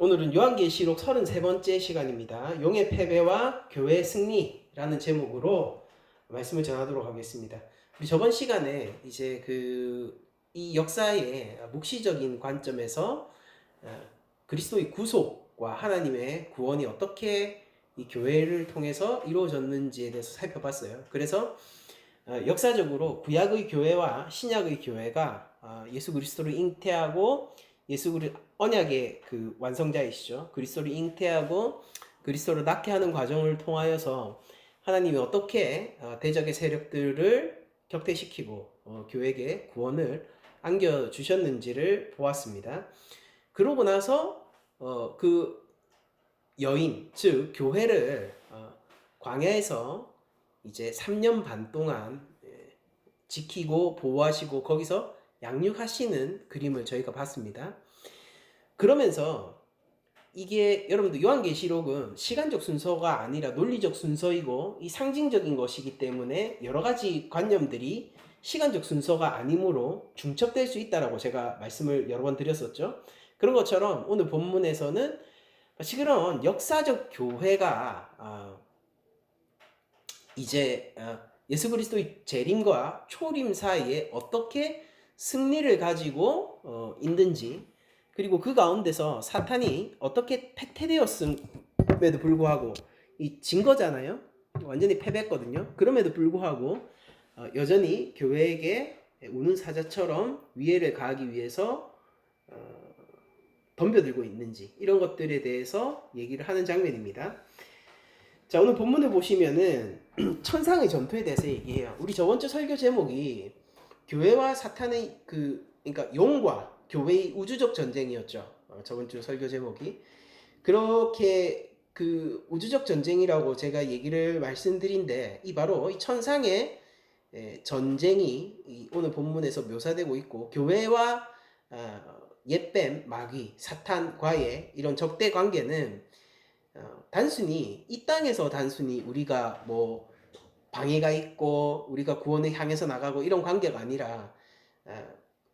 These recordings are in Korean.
오늘은 요한계시록 33번째 시간입니다. 용의 패배와 교회의 승리라는 제목으로 말씀을 전하도록 하겠습니다. 우리 저번 시간에 이제 이 역사의 묵시적인 관점에서 그리스도의 구속과 하나님의 구원이 어떻게 이 교회를 통해서 이루어졌는지에 대해서 살펴봤어요. 그래서 역사적으로 구약의 교회와 신약의 교회가 예수 그리스도를 잉태하고 언약의 그 완성자이시죠. 그리스도를 잉태하고 그리스도를 낳게 하는 과정을 통하여서 하나님이 어떻게 대적의 세력들을 격퇴시키고 교회에게 구원을 안겨주셨는지를 보았습니다. 그러고 나서 그 여인, 즉 교회를 광야에서 이제 3년 반 동안 지키고 보호하시고 거기서 양육하시는 그림을 저희가 봤습니다. 그러면서 이게 여러분들 요한계시록은 시간적 순서가 아니라 논리적 순서이고 이 상징적인 것이기 때문에 여러 가지 관념들이 시간적 순서가 아니므로 중첩될 수 있다라고 제가 말씀을 여러 번 드렸었죠. 그런 것처럼 오늘 본문에서는 그런 역사적 교회가 이제 예수 그리스도의 재림과 초림 사이에 어떻게 승리를 가지고 있는지, 그리고 그 가운데서 사탄이 어떻게 패퇴되었음에도 불구하고 이 진 거잖아요. 완전히 패배했거든요. 그럼에도 불구하고 여전히 교회에게 우는 사자처럼 위해를 가하기 위해서 덤벼들고 있는지, 이런 것들에 대해서 얘기를 하는 장면입니다. 자, 오늘 본문을 보시면은 천상의 전투에 대해서 얘기해요. 우리 저번 주 설교 제목이 교회와 사탄의 그러니까 용과 교회의 우주적 전쟁이었죠. 저번 주 설교 제목이 그렇게 그 우주적 전쟁이라고 제가 얘기를 말씀드린데, 바로 이 천상의 전쟁이 오늘 본문에서 묘사되고 있고, 교회와 옛뱀, 마귀, 사탄과의 이런 적대 관계는 단순히 이 땅에서 단순히 우리가 뭐 방해가 있고 우리가 구원을 향해서 나가고 이런 관계가 아니라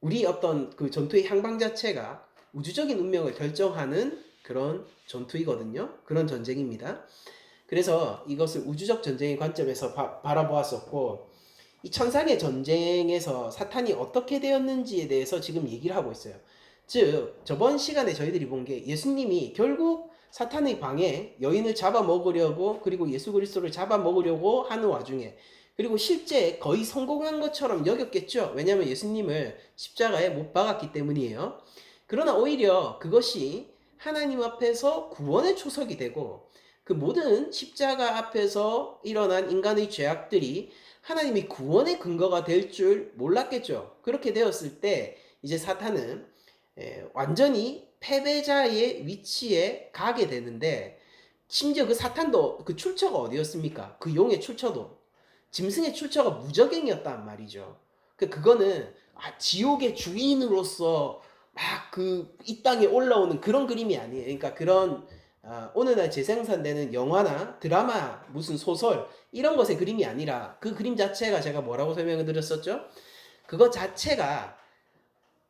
우리 어떤 그 전투의 향방 자체가 우주적인 운명을 결정하는 그런 전투이거든요. 그런 전쟁입니다. 그래서 이것을 우주적 전쟁의 관점에서 바라보았었고, 이 천상의 전쟁에서 사탄이 어떻게 되었는지에 대해서 지금 얘기를 하고 있어요. 즉 저번 시간에 저희들이 본 게 예수님이 결국 사탄의 방에 여인을 잡아먹으려고, 그리고 예수 그리스도를 잡아먹으려고 하는 와중에, 그리고 실제 거의 성공한 것처럼 여겼겠죠. 왜냐하면 예수님을 십자가에 못 박았기 때문이에요. 그러나 오히려 그것이 하나님 앞에서 구원의 초석이 되고, 그 모든 십자가 앞에서 일어난 인간의 죄악들이 하나님이 구원의 근거가 될 줄 몰랐겠죠. 그렇게 되었을 때 이제 사탄은 완전히 패배자의 위치에 가게 되는데, 심지어 그 사탄도 그 출처가 어디였습니까? 그 용의 출처도, 짐승의 출처가 무저갱이었단 말이죠. 그거는 지옥의 주인으로서 막 이 땅에 올라오는 그런 그림이 아니에요. 그러니까 그런 오늘날 재생산되는 영화나 드라마, 무슨 소설 이런 것의 그림이 아니라, 그 그림 자체가 제가 뭐라고 설명을 드렸었죠? 그것 자체가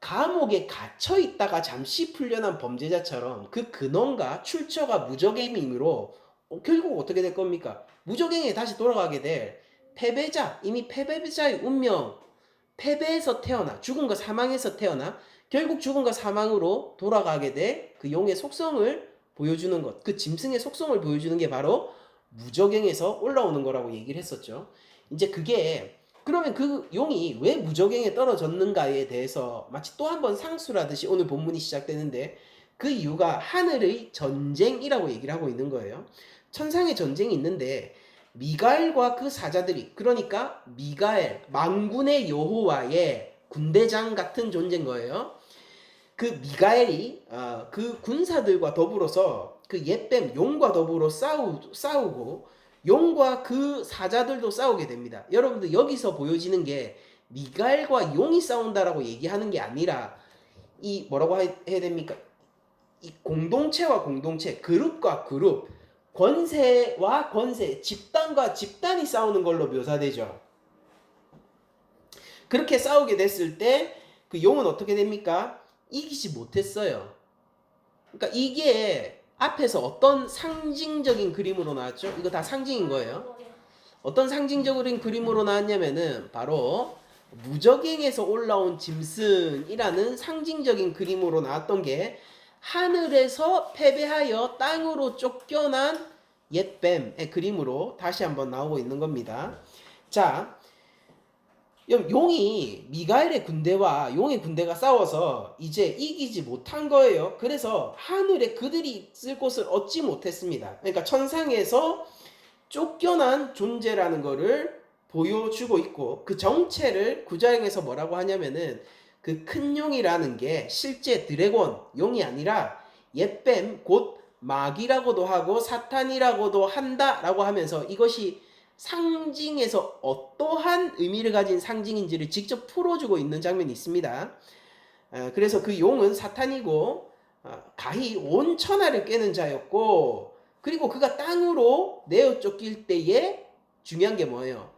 감옥에 갇혀 있다가 잠시 풀려난 범죄자처럼 그 근원과 출처가 무적행이므로 결국 어떻게 될 겁니까? 무적행에 다시 돌아가게 될 패배자, 이미 패배자의 운명, 패배에서 태어나 죽음과 사망에서 태어나 결국 죽음과 사망으로 돌아가게 될 그 용의 속성을 보여주는 것, 그 짐승의 속성을 보여주는 게 바로 무적행에서 올라오는 거라고 얘기를 했었죠. 이제 그게, 그러면 그 용이 왜 무적행에 떨어졌는가에 대해서 마치 또 한 번 상수라듯이 오늘 본문이 시작되는데, 그 이유가 하늘의 전쟁이라고 얘기를 하고 있는 거예요. 천상의 전쟁이 있는데 미가엘과 그 사자들이, 그러니까 미가엘, 만군의 여호와의 군대장 같은 존재인 거예요. 그 미가엘이 그 군사들과 더불어서 그 옛뱀 용과 더불어 싸우고 용과 그 사자들도 싸우게 됩니다. 여러분들 여기서 보여지는 게 미가엘과 용이 싸운다라고 얘기하는 게 아니라, 이 뭐라고 해야 됩니까? 이 공동체와 공동체, 그룹과 그룹, 권세와 권세, 집단과 집단이 싸우는 걸로 묘사되죠. 그렇게 싸우게 됐을 때 그 용은 어떻게 됩니까? 이기지 못했어요. 그러니까 이게 앞에서 어떤 상징적인 그림으로 나왔죠? 이거 다 상징인 거예요. 어떤 상징적인 그림으로 나왔냐면은 바로 무적행에서 올라온 짐승이라는 상징적인 그림으로 나왔던 게 하늘에서 패배하여 땅으로 쫓겨난 옛뱀의 그림으로 다시 한번 나오고 있는 겁니다. 자, 용이 미가엘의 군대와 용의 군대가 싸워서 이제 이기지 못한 거예요. 그래서 하늘에 그들이 있을 곳을 얻지 못했습니다. 그러니까 천상에서 쫓겨난 존재라는 거를 보여주고 있고, 그 정체를 구자행에서 뭐라고 하냐면은 그 큰 용이라는 게 실제 드래곤 용이 아니라 옛뱀 곧 마귀라고도 하고 사탄이라고도 한다라고 하면서 이것이 상징에서 어떠한 의미를 가진 상징인지를 직접 풀어주고 있는 장면이 있습니다. 그래서 그 용은 사탄이고 가히 온 천하를 깨는 자였고, 그리고 그가 땅으로 내어 쫓길 때에 중요한 게 뭐예요?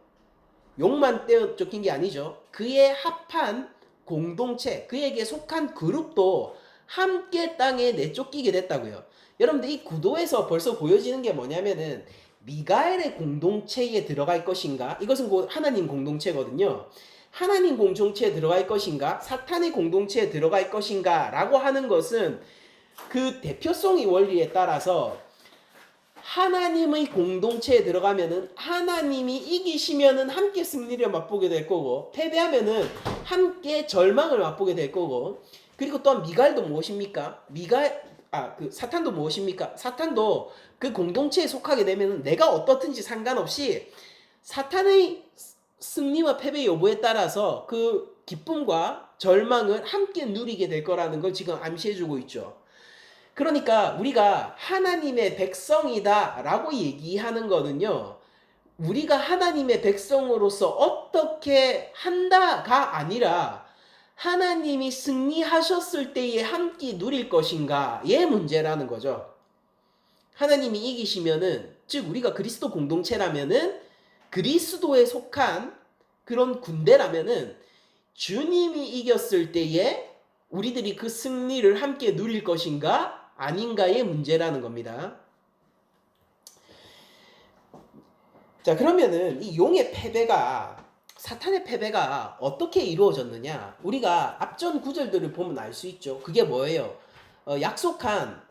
용만 떼어 쫓긴 게 아니죠. 그의 합한 공동체, 그에게 속한 그룹도 함께 땅에 내쫓기게 됐다고요. 여러분들 이 구도에서 벌써 보여지는 게 뭐냐면은 미가엘의 공동체에 들어갈 것인가? 이것은 곧 하나님 공동체거든요. 하나님 공동체에 들어갈 것인가? 사탄의 공동체에 들어갈 것인가? 라고 하는 것은 그 대표성의 원리에 따라서 하나님의 공동체에 들어가면은 하나님이 이기시면은 함께 승리를 맛보게 될 거고, 패배하면은 함께 절망을 맛보게 될 거고, 그리고 또한 미갈도 무엇입니까? 사탄도 무엇입니까? 사탄도 그 공동체에 속하게 되면은 내가 어떻든지 상관없이 사탄의 승리와 패배 여부에 따라서 그 기쁨과 절망을 함께 누리게 될 거라는 걸 지금 암시해주고 있죠. 그러니까 우리가 하나님의 백성이다 라고 얘기하는 거는요, 우리가 하나님의 백성으로서 어떻게 한다가 아니라 하나님이 승리하셨을 때에 함께 누릴 것인가의 문제라는 거죠. 하나님이 이기시면은, 즉 우리가 그리스도 공동체라면은, 그리스도에 속한 그런 군대라면은 주님이 이겼을 때에 우리들이 그 승리를 함께 누릴 것인가 아닌가의 문제라는 겁니다. 자, 그러면은 이 용의 패배가, 사탄의 패배가 어떻게 이루어졌느냐? 우리가 앞전 구절들을 보면 알 수 있죠. 그게 뭐예요? 약속한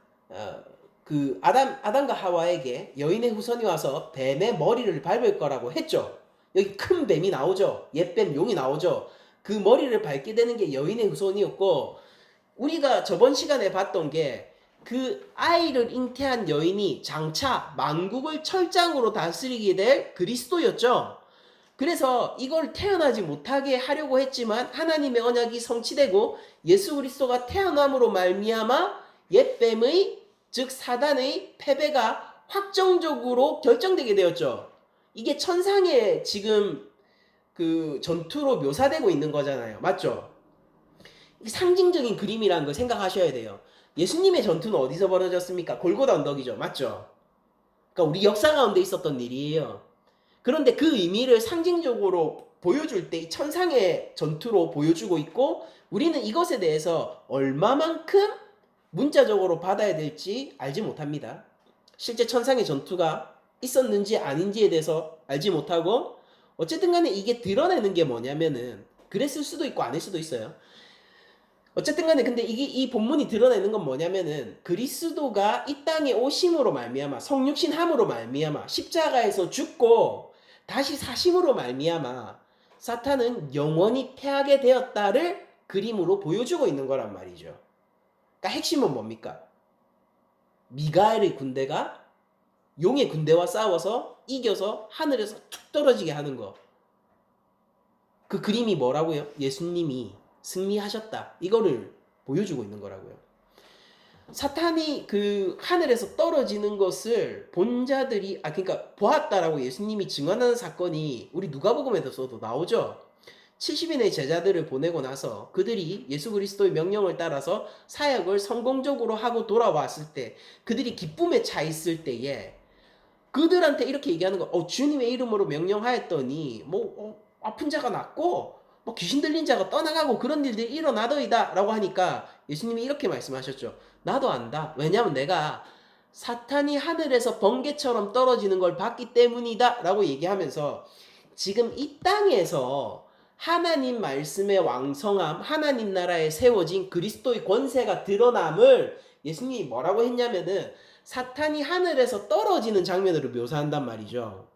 그 아담과 하와에게 여인의 후손이 와서 뱀의 머리를 밟을 거라고 했죠. 여기 큰 뱀이 나오죠. 옛뱀 용이 나오죠. 그 머리를 밟게 되는 게 여인의 후손이었고, 우리가 저번 시간에 봤던 게 그 아이를 잉태한 여인이 장차 만국을 철장으로 다스리게 될 그리스도였죠. 그래서 이걸 태어나지 못하게 하려고 했지만 하나님의 언약이 성취되고 예수 그리스도가 태어남으로 말미암아 옛뱀의, 즉 사단의 패배가 확정적으로 결정되게 되었죠. 이게 천상의 지금 그 전투로 묘사되고 있는 거잖아요. 맞죠? 상징적인 그림이라는 걸 생각하셔야 돼요. 예수님의 전투는 어디서 벌어졌습니까? 골고다 언덕이죠. 맞죠? 그러니까 우리 역사 가운데 있었던 일이에요. 그런데 그 의미를 상징적으로 보여줄 때 이 천상의 전투로 보여주고 있고, 우리는 이것에 대해서 얼마만큼 문자적으로 받아야 될지 알지 못합니다. 실제 천상의 전투가 있었는지 아닌지에 대해서 알지 못하고, 어쨌든 간에 이게 드러내는 게 뭐냐면은, 그랬을 수도 있고 아닐 수도 있어요. 어쨌든 간에 근데 이 본문이 드러내는 건 뭐냐면은 그리스도가 이 땅에 오심으로 말미암아, 성육신함으로 말미암아, 십자가에서 죽고 다시 사심으로 말미암아 사탄은 영원히 패하게 되었다를 그림으로 보여주고 있는 거란 말이죠. 그러니까 핵심은 뭡니까? 미가엘의 군대가 용의 군대와 싸워서 이겨서 하늘에서 툭 떨어지게 하는 거. 그 그림이 뭐라고요? 예수님이 승리하셨다. 이거를 보여주고 있는 거라고요. 사탄이 그 하늘에서 떨어지는 것을 본 자들이, 그러니까 보았다라고 예수님이 증언하는 사건이 우리 누가복음에서도 나오죠. 70인의 제자들을 보내고 나서 그들이 예수 그리스도의 명령을 따라서 사역을 성공적으로 하고 돌아왔을 때, 그들이 기쁨에 차 있을 때에 그들한테 이렇게 얘기하는 거, 주님의 이름으로 명령하였더니 아픈 자가 낫고 귀신 들린 자가 떠나가고 그런 일들이 일어나더이다 라고 하니까 예수님이 이렇게 말씀하셨죠. 나도 안다. 왜냐하면 내가 사탄이 하늘에서 번개처럼 떨어지는 걸 봤기 때문이다 라고 얘기하면서 지금 이 땅에서 하나님 말씀의 왕성함, 하나님 나라에 세워진 그리스도의 권세가 드러남을 예수님이 뭐라고 했냐면은 사탄이 하늘에서 떨어지는 장면으로 묘사한단 말이죠.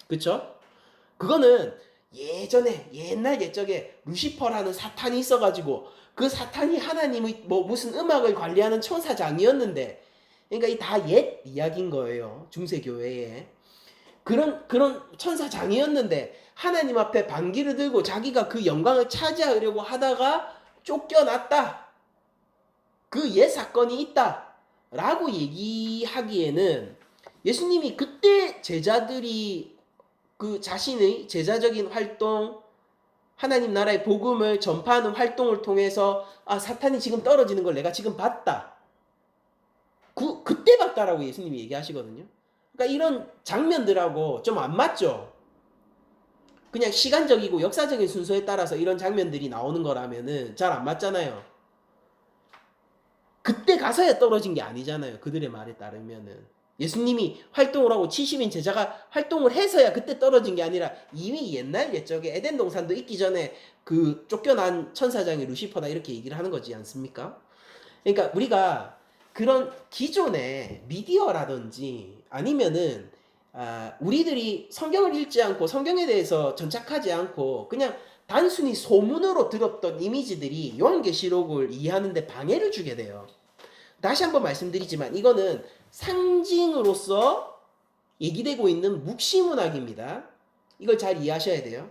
그쵸? 그거는 예전에 옛날 옛적에 루시퍼라는 사탄이 있어가지고 그 사탄이 하나님의 뭐 무슨 음악을 관리하는 천사장이었는데, 그러니까 이 다 옛 이야기인 거예요. 중세 교회에 그런 천사장이었는데 하나님 앞에 반기를 들고 자기가 그 영광을 차지하려고 하다가 쫓겨났다. 그 옛 사건이 있다. 라고 얘기하기에는 예수님이 그때 제자들이 그 자신의 제자적인 활동, 하나님 나라의 복음을 전파하는 활동을 통해서 사탄이 지금 떨어지는 걸 내가 지금 봤다. 그때 봤다라고 예수님이 얘기하시거든요. 그러니까 이런 장면들하고 좀 안 맞죠. 그냥 시간적이고 역사적인 순서에 따라서 이런 장면들이 나오는 거라면은 잘 안 맞잖아요. 그때 가서야 떨어진 게 아니잖아요. 그들의 말에 따르면은. 예수님이 활동을 하고 70인 제자가 활동을 해서야 그때 떨어진 게 아니라 이미 옛날 옛적에 에덴 동산도 있기 전에 그 쫓겨난 천사장이 루시퍼다 이렇게 얘기를 하는 거지 않습니까? 그러니까 우리가 그런 기존의 미디어라든지 아니면은 우리들이 성경을 읽지 않고 성경에 대해서 전착하지 않고 그냥 단순히 소문으로 들었던 이미지들이 요한계시록을 이해하는데 방해를 주게 돼요. 다시 한번 말씀드리지만 이거는 상징으로서 얘기되고 있는 묵시문학입니다. 이걸 잘 이해하셔야 돼요.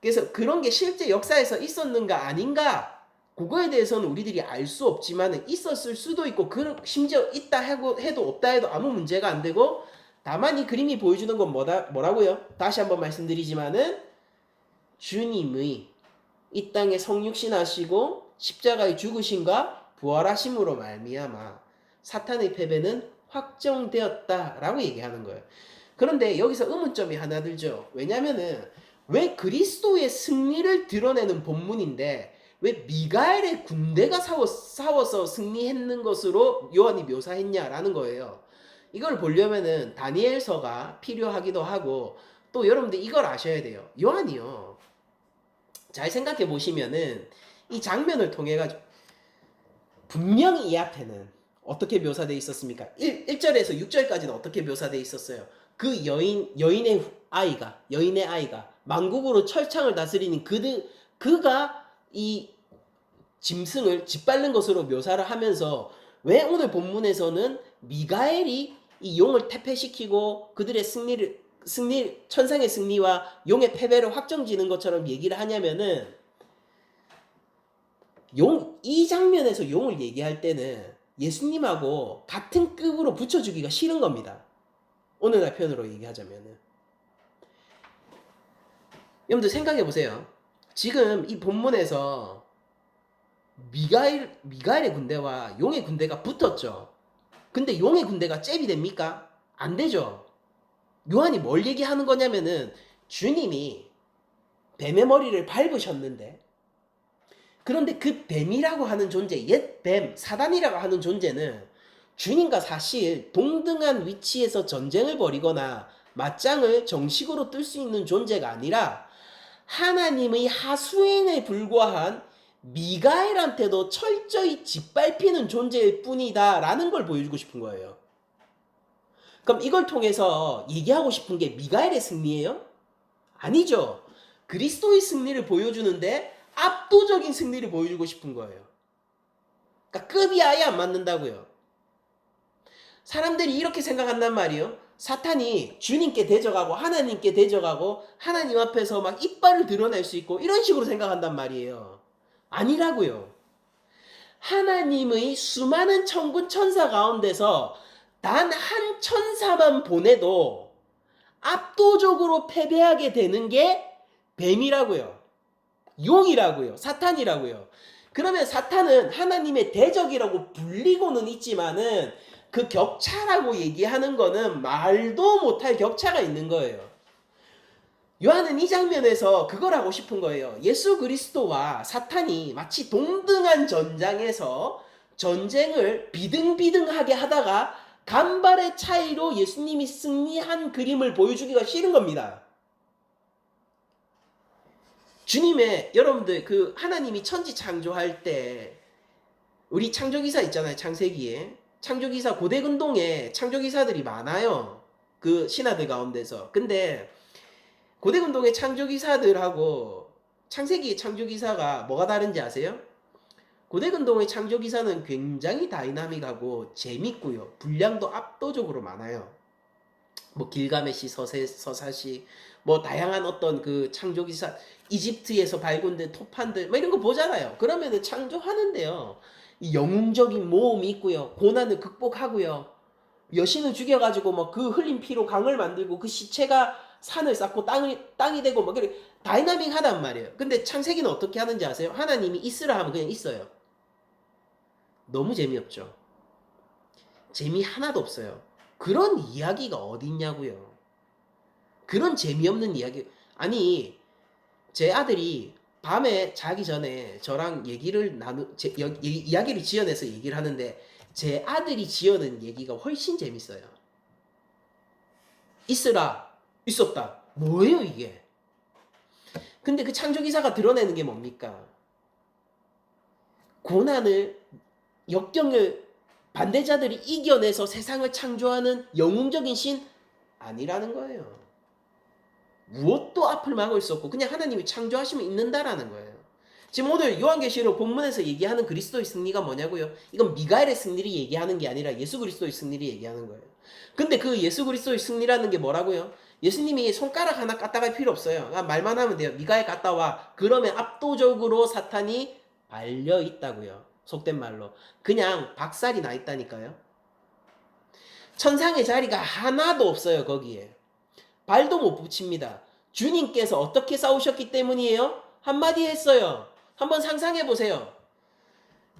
그래서 그런 게 실제 역사에서 있었는가 아닌가 그거에 대해서는 우리들이 알 수 없지만 있었을 수도 있고 심지어 있다 해도 없다 해도 아무 문제가 안 되고, 다만 이 그림이 보여주는 건 뭐라고요? 다시 한번 말씀드리지만은 주님의 이 땅에 성육신하시고 십자가에 죽으심과 부활하심으로 말미암아 사탄의 패배는 확정되었다라고 얘기하는 거예요. 그런데 여기서 의문점이 하나 들죠. 왜냐면은 왜 그리스도의 승리를 드러내는 본문인데 왜 미가엘의 군대가 싸워서 승리했는 것으로 요한이 묘사했냐라는 거예요. 이걸 보려면은 다니엘서가 필요하기도 하고, 또 여러분들 이걸 아셔야 돼요. 요한이요. 잘 생각해 보시면은 이 장면을 통해 가지고 분명히 이 앞에는 어떻게 묘사되어 있었습니까? 1절에서 6절까지는 어떻게 묘사되어 있었어요? 그 여인의 아이가 만국으로 철창을 다스리는 그가 이 짐승을 짓밟는 것으로 묘사를 하면서 왜 오늘 본문에서는 미가엘이 이 용을 퇴폐시키고 그들의 천상의 승리와 용의 패배를 확정지는 것처럼 얘기를 하냐면은 이 장면에서 용을 얘기할 때는 예수님하고 같은 급으로 붙여주기가 싫은 겁니다. 오늘날 표현으로 얘기하자면은. 여러분들 생각해 보세요. 지금 이 본문에서 미가엘의 군대와 용의 군대가 붙었죠. 근데 용의 군대가 잽이 됩니까? 안 되죠. 요한이 뭘 얘기하는 거냐면은 주님이 뱀의 머리를 밟으셨는데, 그런데 그 뱀이라고 하는 존재, 옛 뱀, 사단이라고 하는 존재는 주님과 사실 동등한 위치에서 전쟁을 벌이거나 맞짱을 정식으로 뜰 수 있는 존재가 아니라 하나님의 하수인에 불과한 미가엘한테도 철저히 짓밟히는 존재일 뿐이다 라는 걸 보여주고 싶은 거예요. 그럼 이걸 통해서 얘기하고 싶은 게 미가엘의 승리예요? 아니죠. 그리스도의 승리를 보여주는데 압도적인 승리를 보여주고 싶은 거예요. 그러니까 급이 아예 안 맞는다고요. 사람들이 이렇게 생각한단 말이에요. 사탄이 주님께 대적하고 하나님께 대적하고 하나님 앞에서 막 이빨을 드러낼 수 있고 이런 식으로 생각한단 말이에요. 아니라고요. 하나님의 수많은 천군 천사 가운데서 단 한 천사만 보내도 압도적으로 패배하게 되는 게 뱀이라고요. 용이라고요. 사탄이라고요. 그러면 사탄은 하나님의 대적이라고 불리고는 있지만은 그 격차라고 얘기하는 거는 말도 못할 격차가 있는 거예요. 요한은 이 장면에서 그걸 하고 싶은 거예요. 예수 그리스도와 사탄이 마치 동등한 전장에서 전쟁을 비등비등하게 하다가 간발의 차이로 예수님이 승리한 그림을 보여주기가 싫은 겁니다. 주님의 여러분들 그 하나님이 천지 창조할 때 우리 창조기사 있잖아요. 창세기에 창조기사 고대근동에 창조기사들이 많아요. 그 신하들 가운데서. 근데 고대근동의 창조기사들하고 창세기의 창조기사가 뭐가 다른지 아세요? 고대근동의 창조기사는 굉장히 다이나믹하고 재밌고요. 분량도 압도적으로 많아요. 뭐 길가메시, 서사시, 뭐 다양한 어떤 그 창조기사, 이집트에서 발굴된 토판들, 뭐 이런 거 보잖아요. 그러면은 창조하는데요. 이 영웅적인 모험이 있고요. 고난을 극복하고요. 여신을 죽여가지고 뭐 그 흘린 피로 강을 만들고 그 시체가 산을 쌓고 땅이 되고 뭐 그래 다이나믹하단 말이에요. 근데 창세기는 어떻게 하는지 아세요? 하나님이 있으라 하면 그냥 있어요. 너무 재미없죠. 재미 하나도 없어요. 그런 이야기가 어딨냐고요. 그런 재미없는 이야기. 아니 제 아들이 밤에 자기 전에 저랑 이야기를 지어내서 얘기를 하는데 제 아들이 지어낸 얘기가 훨씬 재밌어요. 있으라, 있었다. 뭐예요 이게? 근데 그 창조기사가 드러내는 게 뭡니까? 고난을, 역경을 반대자들이 이겨내서 세상을 창조하는 영웅적인 신 아니라는 거예요. 무엇도 앞을 막을 수 없고 그냥 하나님이 창조하시면 있는다라는 거예요. 지금 오늘 요한계시록 본문에서 얘기하는 그리스도의 승리가 뭐냐고요? 이건 미가엘의 승리를 얘기하는 게 아니라 예수 그리스도의 승리를 얘기하는 거예요. 근데 그 예수 그리스도의 승리라는 게 뭐라고요? 예수님이 손가락 하나 까딱할 필요 없어요. 말만 하면 돼요. 미가엘 갔다 와. 그러면 압도적으로 사탄이 발려 있다고요. 속된 말로. 그냥 박살이 나 있다니까요. 천상의 자리가 하나도 없어요. 거기에. 발도 못 붙입니다. 주님께서 어떻게 싸우셨기 때문이에요? 한마디 했어요. 한번 상상해 보세요.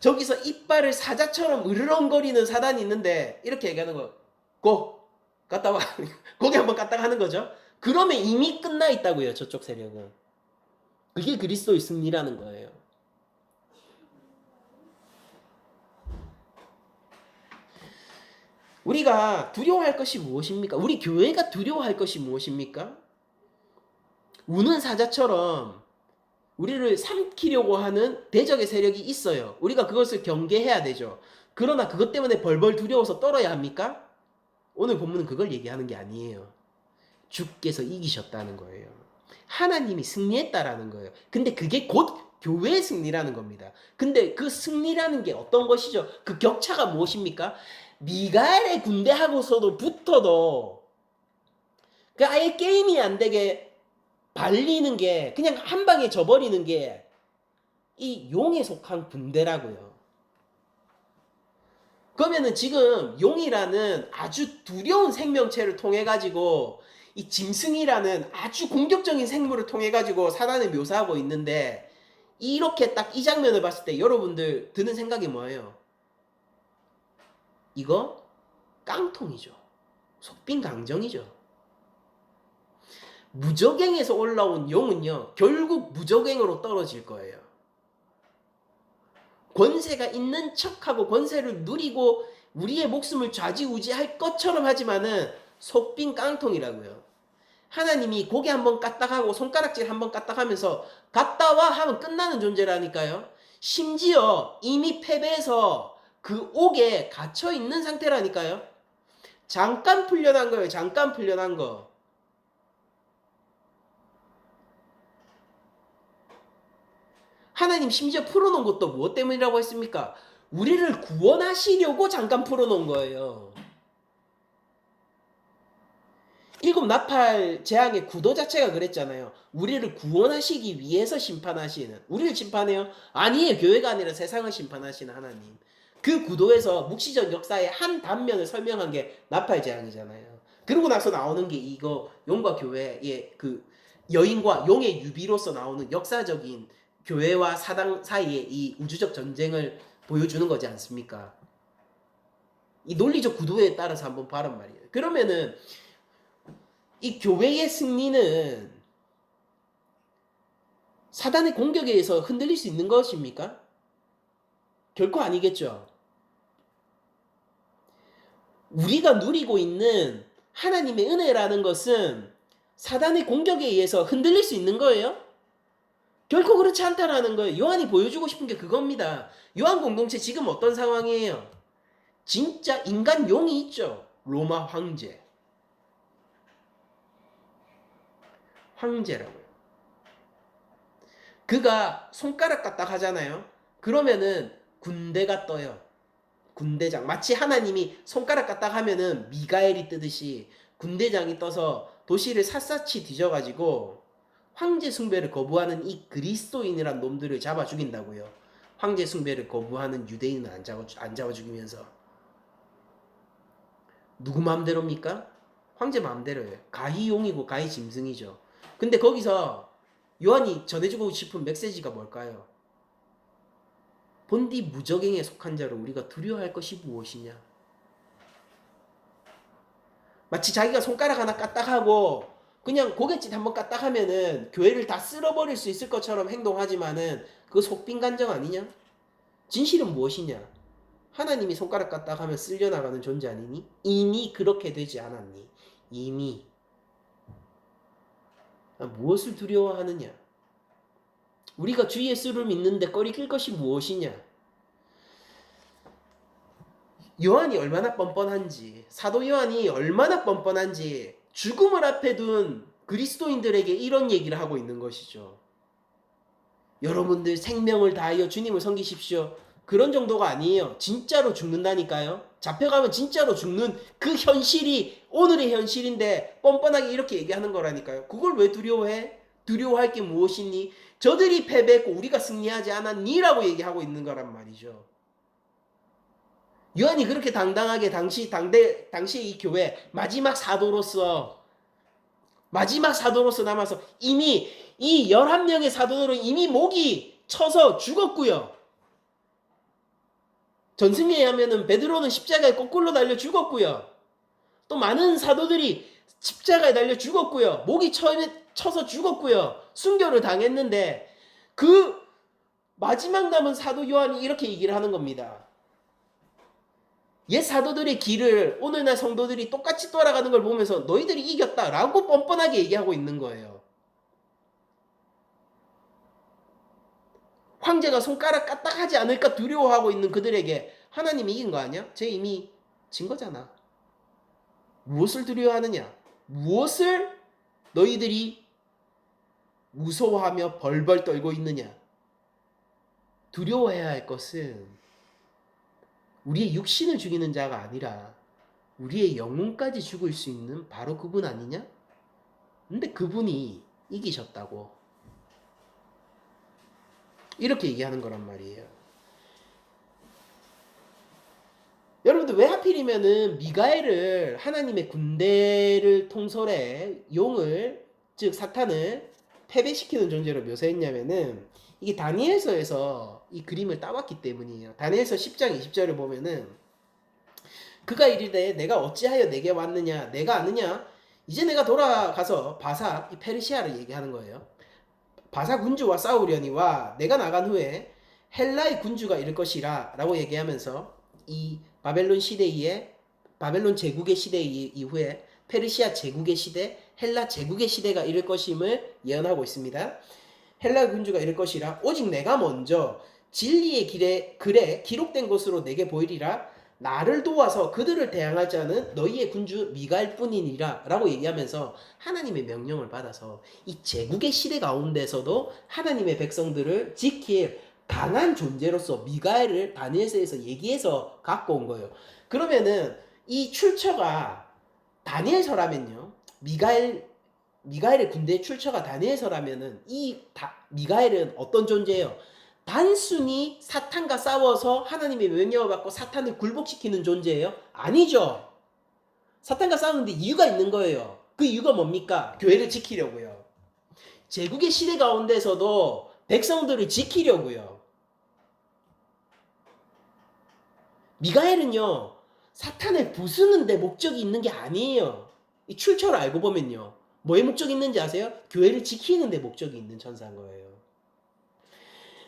저기서 이빨을 사자처럼 으르렁거리는 사단이 있는데 이렇게 얘기하는 거. 고! 갔다 와. 거기 한번 갔다가 하는 거죠. 그러면 이미 끝나 있다고요. 저쪽 세력은. 그게 그리스도의 승리라는 거예요. 우리가 두려워할 것이 무엇입니까? 우리 교회가 두려워할 것이 무엇입니까? 우는 사자처럼 우리를 삼키려고 하는 대적의 세력이 있어요. 우리가 그것을 경계해야 되죠. 그러나 그것 때문에 벌벌 두려워서 떨어야 합니까? 오늘 본문은 그걸 얘기하는 게 아니에요. 주께서 이기셨다는 거예요. 하나님이 승리했다라는 거예요. 근데 그게 곧 교회의 승리라는 겁니다. 근데 그 승리라는 게 어떤 것이죠? 그 격차가 무엇입니까? 미가엘의 군대하고서도 붙어도 그 아예 게임이 안 되게 발리는 게 그냥 한 방에 져버리는 게 이 용에 속한 군대라고요. 그러면은 지금 용이라는 아주 두려운 생명체를 통해 가지고 이 짐승이라는 아주 공격적인 생물을 통해 가지고 사단을 묘사하고 있는데 이렇게 딱 이 장면을 봤을 때 여러분들 드는 생각이 뭐예요? 이거 깡통이죠. 속빈강정이죠. 무적행에서 올라온 용은요, 결국 무적행으로 떨어질 거예요. 권세가 있는 척하고 권세를 누리고 우리의 목숨을 좌지우지할 것처럼 하지만은 속빈 깡통이라고요. 하나님이 고개 한번 까딱하고 손가락질 한번 까딱하면서 갔다 와 하면 끝나는 존재라니까요. 심지어 이미 패배해서 그 옥에 갇혀 있는 상태라니까요. 잠깐 풀려난 거예요. 잠깐 풀려난 거. 하나님 심지어 풀어놓은 것도 무엇 때문이라고 했습니까? 우리를 구원하시려고 잠깐 풀어놓은 거예요. 일곱 나팔 재앙의 구도 자체가 그랬잖아요. 우리를 구원하시기 위해서 심판하시는. 우리를 심판해요? 아니에요. 교회가 아니라 세상을 심판하시는 하나님. 그 구도에서 묵시적 역사의 한 단면을 설명한 게 나팔 재앙이잖아요. 그러고 나서 나오는 게 이거 용과 교회의 그 여인과 용의 유비로서 나오는 역사적인 교회와 사당 사이의 이 우주적 전쟁을 보여주는 거지 않습니까? 이 논리적 구도에 따라서 한번 봐란 말이에요. 그러면은 이 교회의 승리는 사단의 공격에 의해서 흔들릴 수 있는 것입니까? 결코 아니겠죠. 우리가 누리고 있는 하나님의 은혜라는 것은 사단의 공격에 의해서 흔들릴 수 있는 거예요? 결코 그렇지 않다라는 거예요. 요한이 보여주고 싶은 게 그겁니다. 요한 공동체 지금 어떤 상황이에요? 진짜 인간 용이 있죠. 로마 황제. 황제라고요. 그가 손가락 까딱 하잖아요. 그러면은 군대가 떠요. 군대장. 마치 하나님이 손가락 까딱 하면은 미가엘이 뜨듯이 군대장이 떠서 도시를 샅샅이 뒤져가지고 황제 숭배를 거부하는 이 그리스도인이란 놈들을 잡아 죽인다고요. 황제 숭배를 거부하는 유대인은 안 잡아 죽이면서. 누구 마음대로입니까? 황제 마음대로예요. 가히용이고 가히 짐승이죠. 근데 거기서 요한이 전해주고 싶은 메시지가 뭘까요? 본디 무적행에 속한 자로 우리가 두려워할 것이 무엇이냐? 마치 자기가 손가락 하나 까딱하고 그냥 고갯짓 한번 까딱하면은 교회를 다 쓸어버릴 수 있을 것처럼 행동하지만은 그거 속빈 간정 아니냐? 진실은 무엇이냐? 하나님이 손가락 까딱하면 쓸려나가는 존재 아니니? 이미 그렇게 되지 않았니? 이미. 무엇을 두려워하느냐? 우리가 주 예수를 믿는데 꺼리낄 것이 무엇이냐? 요한이 얼마나 뻔뻔한지, 사도 요한이 얼마나 뻔뻔한지 죽음을 앞에 둔 그리스도인들에게 이런 얘기를 하고 있는 것이죠. 여러분들 생명을 다하여 주님을 섬기십시오. 그런 정도가 아니에요. 진짜로 죽는다니까요. 잡혀가면 진짜로 죽는 그 현실이 오늘의 현실인데 뻔뻔하게 이렇게 얘기하는 거라니까요. 그걸 왜 두려워해? 두려워할 게 무엇이니? 저들이 패배했고 우리가 승리하지 않았니라고 얘기하고 있는 거란 말이죠. 요한이 그렇게 당당하게 당시의 이 교회 마지막 사도로서 남아서 이미 이 11명의 사도들은 이미 목이 쳐서 죽었고요. 전승에 의하면 베드로는 십자가에 거꾸로 달려 죽었고요. 또 많은 사도들이 십자가에 달려 죽었고요. 목이 쳐서 죽었고요. 순교를 당했는데 그 마지막 남은 사도 요한이 이렇게 얘기를 하는 겁니다. 옛 사도들의 길을 오늘날 성도들이 똑같이 돌아가는 걸 보면서 너희들이 이겼다라고 뻔뻔하게 얘기하고 있는 거예요. 황제가 손가락 까딱하지 않을까 두려워하고 있는 그들에게 하나님이 이긴 거 아니야? 쟤 이미 진 거잖아. 무엇을 두려워하느냐? 무엇을 너희들이 무서워하며 벌벌 떨고 있느냐? 두려워해야 할 것은 우리의 육신을 죽이는 자가 아니라 우리의 영혼까지 죽일 수 있는 바로 그분 아니냐? 근데 그분이 이기셨다고 이렇게 얘기하는 거란 말이에요. 여러분들 왜 하필이면은 미가엘을 하나님의 군대를 통솔해 용을 즉 사탄을 패배시키는 존재로 묘사했냐면은 이게 다니엘서에서 이 그림을 따왔기 때문이에요. 다니엘서 10장 20절을 보면은 그가 이르되 내가 어찌하여 내게 왔느냐 내가 아느냐 이제 내가 돌아가서 바사 이 페르시아를 얘기하는 거예요. 바사 군주와 싸우려니와 내가 나간 후에 헬라의 군주가 이를 것이라 라고 얘기하면서 이 바벨론 시대에 바벨론 제국의 시대 이후에 페르시아 제국의 시대 헬라 제국의 시대가 이를 것임을 예언하고 있습니다. 헬라 군주가 이를 것이라 오직 내가 먼저 진리의 글에 기록된 것으로 내게 보이리라 나를 도와서 그들을 대항할 자는 너희의 군주 미가엘 뿐이니라 라고 얘기하면서 하나님의 명령을 받아서 이 제국의 시대 가운데서도 하나님의 백성들을 지킬 강한 존재로서 미가엘을 다니엘서에서 얘기해서 갖고 온 거예요. 그러면은 이 출처가 다니엘서라면요. 미가엘의 군대의 출처가 다니엘서라면은 미가엘은 어떤 존재예요? 단순히 사탄과 싸워서 하나님의 명령을 받고 사탄을 굴복시키는 존재예요? 아니죠. 사탄과 싸우는데 이유가 있는 거예요. 그 이유가 뭡니까? 교회를 지키려고요. 제국의 시대 가운데서도 백성들을 지키려고요. 미가엘은요. 사탄을 부수는 데 목적이 있는 게 아니에요. 이 출처를 알고 보면요. 뭐에 목적이 있는지 아세요? 교회를 지키는 데 목적이 있는 천사인 거예요.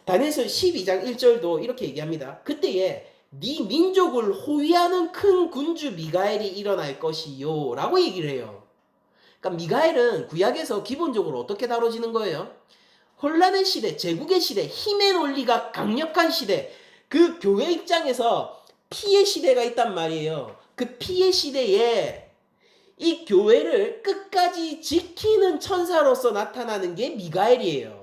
다니엘서 12장 1절도 이렇게 얘기합니다. 그때에 네 민족을 호위하는 큰 군주 미가엘이 일어날 것이요 라고 얘기를 해요. 그러니까 미가엘은 구약에서 기본적으로 어떻게 다뤄지는 거예요? 혼란의 시대, 제국의 시대, 힘의 논리가 강력한 시대, 그 교회 입장에서 피의 시대가 있단 말이에요. 그 피의 시대에 이 교회를 끝까지 지키는 천사로서 나타나는 게 미가엘이에요.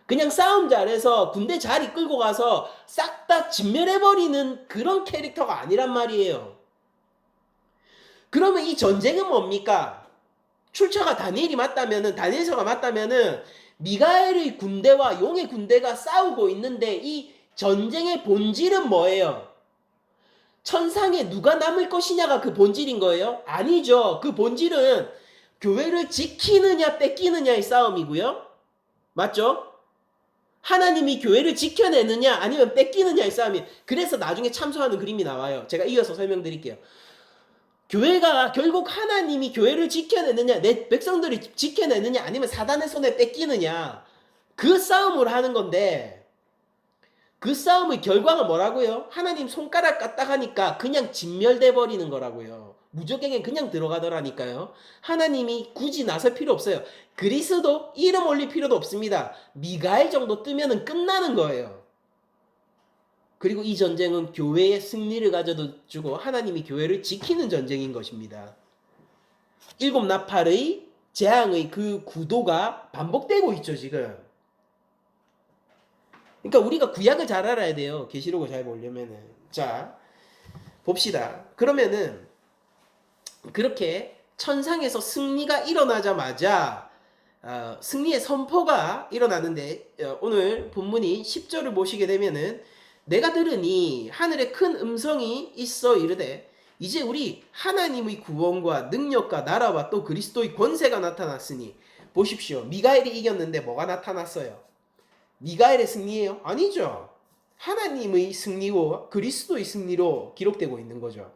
그냥 싸움 잘해서 군대 잘 이끌고 가서 싹 다 진멸해버리는 그런 캐릭터가 아니란 말이에요. 그러면 이 전쟁은 뭡니까? 출처가 다니엘이 맞다면은, 다니엘서가 맞다면은 미가엘의 군대와 용의 군대가 싸우고 있는데 이 전쟁의 본질은 뭐예요? 천상에 누가 남을 것이냐가 그 본질인 거예요? 아니죠. 그 본질은 교회를 지키느냐 뺏기느냐의 싸움이고요. 맞죠? 하나님이 교회를 지켜내느냐 아니면 뺏기느냐의 싸움이. 그래서 나중에 참소하는 그림이 나와요. 제가 이어서 설명드릴게요. 교회가 결국 하나님이 교회를 지켜내느냐, 내 백성들이 지켜내느냐 아니면 사단의 손에 뺏기느냐, 그 싸움을 하는 건데, 그 싸움의 결과가 뭐라고요? 하나님 손가락 까딱하니까 그냥 진멸돼 버리는 거라고요. 무적에게 그냥 들어가더라니까요. 하나님이 굳이 나설 필요 없어요. 그리스도 이름 올릴 필요도 없습니다. 미가엘 정도 뜨면은 끝나는 거예요. 그리고 이 전쟁은 교회의 승리를 가져주고 하나님이 교회를 지키는 전쟁인 것입니다. 일곱 나팔의 재앙의 그 구도가 반복되고 있죠, 지금. 그러니까 우리가 구약을 잘 알아야 돼요. 계시록을 잘 보려면은. 자, 봅시다. 그러면은 그렇게 천상에서 승리가 일어나자마자 승리의 선포가 일어나는데, 오늘 본문이 10절을 보시게 되면은 내가 들으니 하늘에 큰 음성이 있어 이르되 이제 우리 하나님의 구원과 능력과 나라와 또 그리스도의 권세가 나타났으니. 보십시오. 미가엘이 이겼는데 뭐가 나타났어요? 미가엘의 승리예요? 아니죠. 하나님의 승리와 그리스도의 승리로 기록되고 있는 거죠.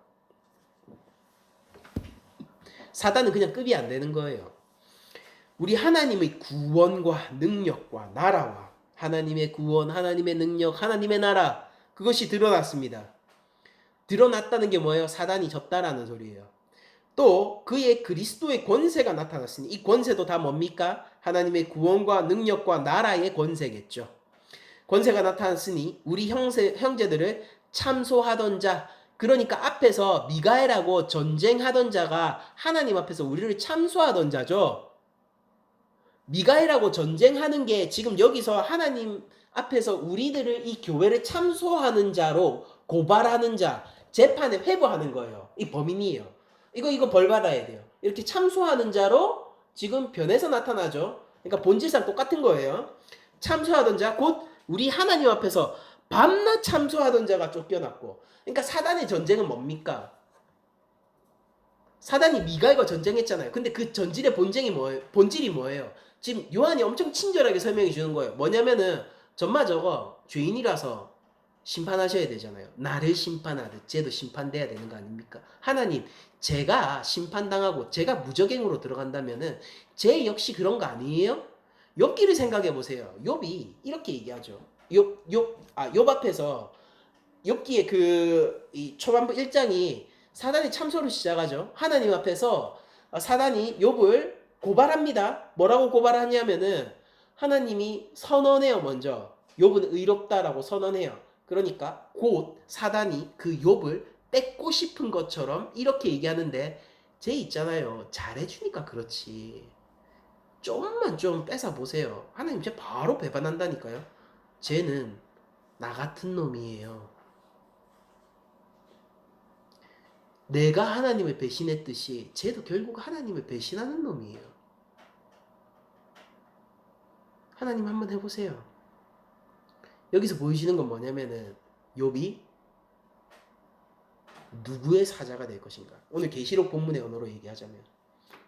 사단은 그냥 급이 안 되는 거예요. 우리 하나님의 구원과 능력과 나라와 하나님의 구원, 하나님의 능력, 하나님의 나라, 그것이 드러났습니다. 드러났다는 게 뭐예요? 사단이 졌다라는 소리예요. 또 그의 그리스도의 권세가 나타났으니 이 권세도 다 뭡니까? 하나님의 구원과 능력과 나라의 권세겠죠. 권세가 나타났으니 우리 형제들을 참소하던 자, 그러니까 앞에서 미가엘하고 전쟁하던 자가 하나님 앞에서 우리를 참소하던 자죠. 미가엘하고 전쟁하는 게 지금 여기서 하나님 앞에서 우리들을, 이 교회를 참소하는 자로 고발하는 자, 재판에 회부하는 거예요. 이 범인이에요. 이거 벌 받아야 돼요. 이렇게 참소하는 자로 지금 변해서 나타나죠. 그러니까 본질상 똑같은 거예요. 참소하던 자, 곧 우리 하나님 앞에서 밤낮 참소하던 자가 쫓겨났고. 그러니까 사단의 전쟁은 뭡니까? 사단이 미가엘과 전쟁했잖아요. 근데 그 전질의 본질이 뭐예요? 지금 요한이 엄청 친절하게 설명해 주는 거예요. 뭐냐면은 전마저거 죄인이라서 심판하셔야 되잖아요. 나를 심판하듯 쟤도 심판돼야 되는 거 아닙니까? 하나님, 제가 심판당하고 제가 무적행으로 들어간다면은 쟤 역시 그런 거 아니에요? 욥기를 생각해 보세요. 욥이 이렇게 얘기하죠. 욥 앞에서 욥기의 이 초반부 1장이 사단이 참소를 시작하죠. 하나님 앞에서 사단이 욥을 고발합니다. 뭐라고 고발하냐면은 하나님이 선언해요. 먼저 욥은 의롭다라고 선언해요. 그러니까 곧 사단이 그 욥을 뺏고 싶은 것처럼 이렇게 얘기하는데, 쟤 있잖아요. 잘해주니까 그렇지. 좀만 좀 뺏어 보세요. 하나님 쟤 바로 배반한다니까요. 쟤는 나 같은 놈이에요. 내가 하나님을 배신했듯이 쟤도 결국 하나님을 배신하는 놈이에요. 하나님 한번 해보세요. 여기서 보여지는 건 뭐냐면은 욥이 누구의 사자가 될 것인가? 오늘 계시록 본문의 언어로 얘기하자면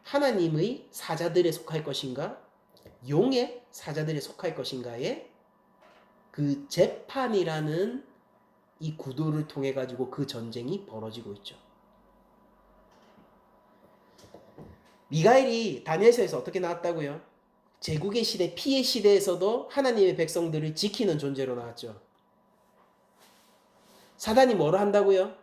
하나님의 사자들에 속할 것인가? 용의 사자들에 속할 것인가에 그 재판이라는 이 구도를 통해 가지고 그 전쟁이 벌어지고 있죠. 미가엘이 다니엘서에서 어떻게 나왔다고요? 제국의 시대, 피의 시대에서도 하나님의 백성들을 지키는 존재로 나왔죠. 사단이 뭐를 한다고요?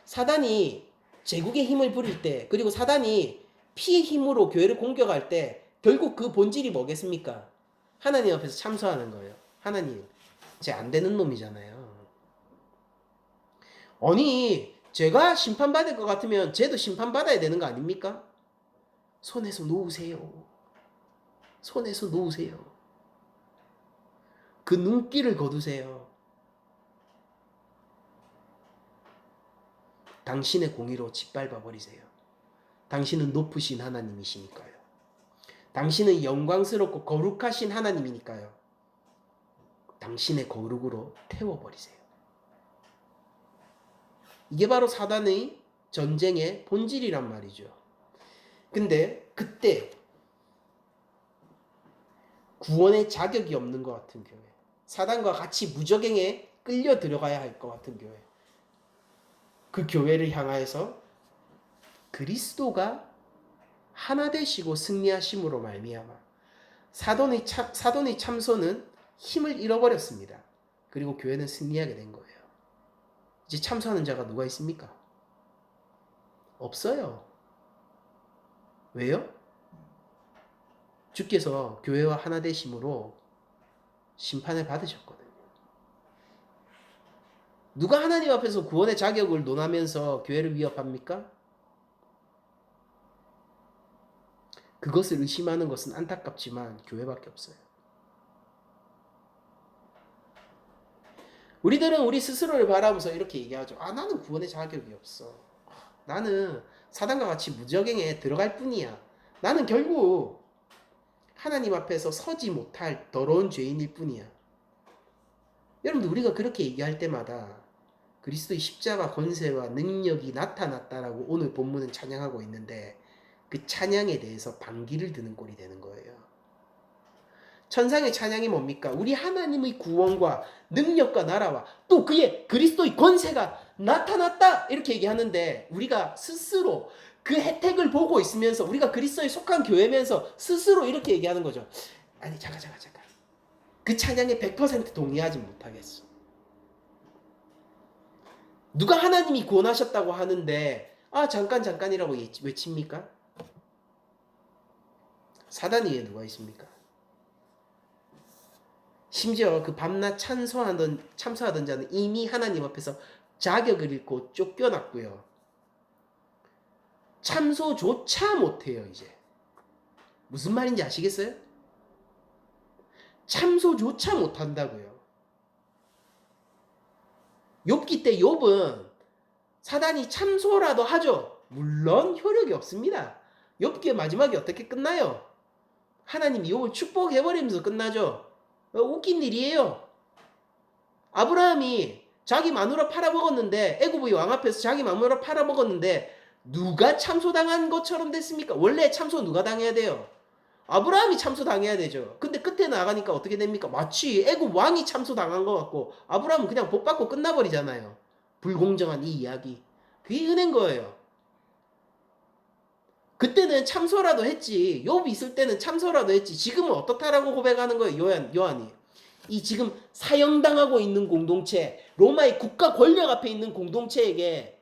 사단이 제국의 힘을 부릴 때, 그리고 사단이 피의 힘으로 교회를 공격할 때 결국 그 본질이 뭐겠습니까? 하나님 앞에서 참소하는 거예요. 하나님, 쟤 안 되는 놈이잖아요. 아니, 제가 심판받을 것 같으면 쟤도 심판받아야 되는 거 아닙니까? 손에서 놓으세요. 손에서 놓으세요. 그 눈길을 거두세요. 당신의 공의로 짓밟아 버리세요. 당신은 높으신 하나님이시니까요. 당신은 영광스럽고 거룩하신 하나님이니까요. 당신의 거룩으로 태워버리세요. 이게 바로 사단의 전쟁의 본질이란 말이죠. 근데 그때 구원의 자격이 없는 것 같은 교회, 사단과 같이 무적행에 끌려 들어가야 할 것 같은 교회, 그 교회를 향하여서 그리스도가 하나 되시고 승리하심으로 말미암아 사돈의 참소는 힘을 잃어버렸습니다. 그리고 교회는 승리하게 된 거예요. 이제 참소하는 자가 누가 있습니까? 없어요. 왜요? 주께서 교회와 하나 되심으로 심판을 받으셨거든요. 누가 하나님 앞에서 구원의 자격을 논하면서 교회를 위협합니까? 그것을 의심하는 것은 안타깝지만 교회밖에 없어요. 우리들은 우리 스스로를 바라보면서 이렇게 얘기하죠. 나는 구원의 자격이 없어. 나는 사단과 같이 무적행에 들어갈 뿐이야. 나는 결국 하나님 앞에서 서지 못할 더러운 죄인일 뿐이야. 여러분들, 우리가 그렇게 얘기할 때마다 그리스도의 십자가 권세와 능력이 나타났다라고 오늘 본문은 찬양하고 있는데, 그 찬양에 대해서 반기를 드는 꼴이 되는 거예요. 천상의 찬양이 뭡니까? 우리 하나님의 구원과 능력과 나라와 또 그의 그리스도의 권세가 나타났다, 이렇게 얘기하는데, 우리가 스스로 그 혜택을 보고 있으면서 우리가 그리스도에 속한 교회면서 스스로 이렇게 얘기하는 거죠. 아니, 잠깐. 그 찬양에 100% 동의하지 못하겠어. 누가 하나님이 구원하셨다고 하는데 잠깐이라고 외칩니까? 사단 위에 누가 있습니까? 심지어 그 밤낮 참소하던 자는 이미 하나님 앞에서 자격을 잃고 쫓겨났고요. 참소조차 못해요. 이제 무슨 말인지 아시겠어요? 참소조차 못한다고요. 욥기 때 욥은 사단이 참소라도 하죠. 물론 효력이 없습니다. 욥기의 마지막이 어떻게 끝나요? 하나님이 욥을 축복해버리면서 끝나죠. 웃긴 일이에요. 아브라함이 자기 마누라 팔아먹었는데, 애굽의 왕 앞에서 자기 마누라 팔아먹었는데 누가 참소당한 것처럼 됐습니까? 원래 참소 누가 당해야 돼요? 아브라함이 참소당해야 되죠. 근데 끝에 나가니까 어떻게 됩니까? 마치 애굽 왕이 참소당한 것 같고 아브라함은 그냥 복 받고 끝나버리잖아요. 불공정한 이 이야기. 그게 은혜인 거예요. 그때는 참소라도 했지. 욥이 있을 때는 참소라도 했지. 지금은 어떻다라고 고백하는 거예요. 요한이. 이 지금 사형당하고 있는 공동체, 로마의 국가 권력 앞에 있는 공동체에게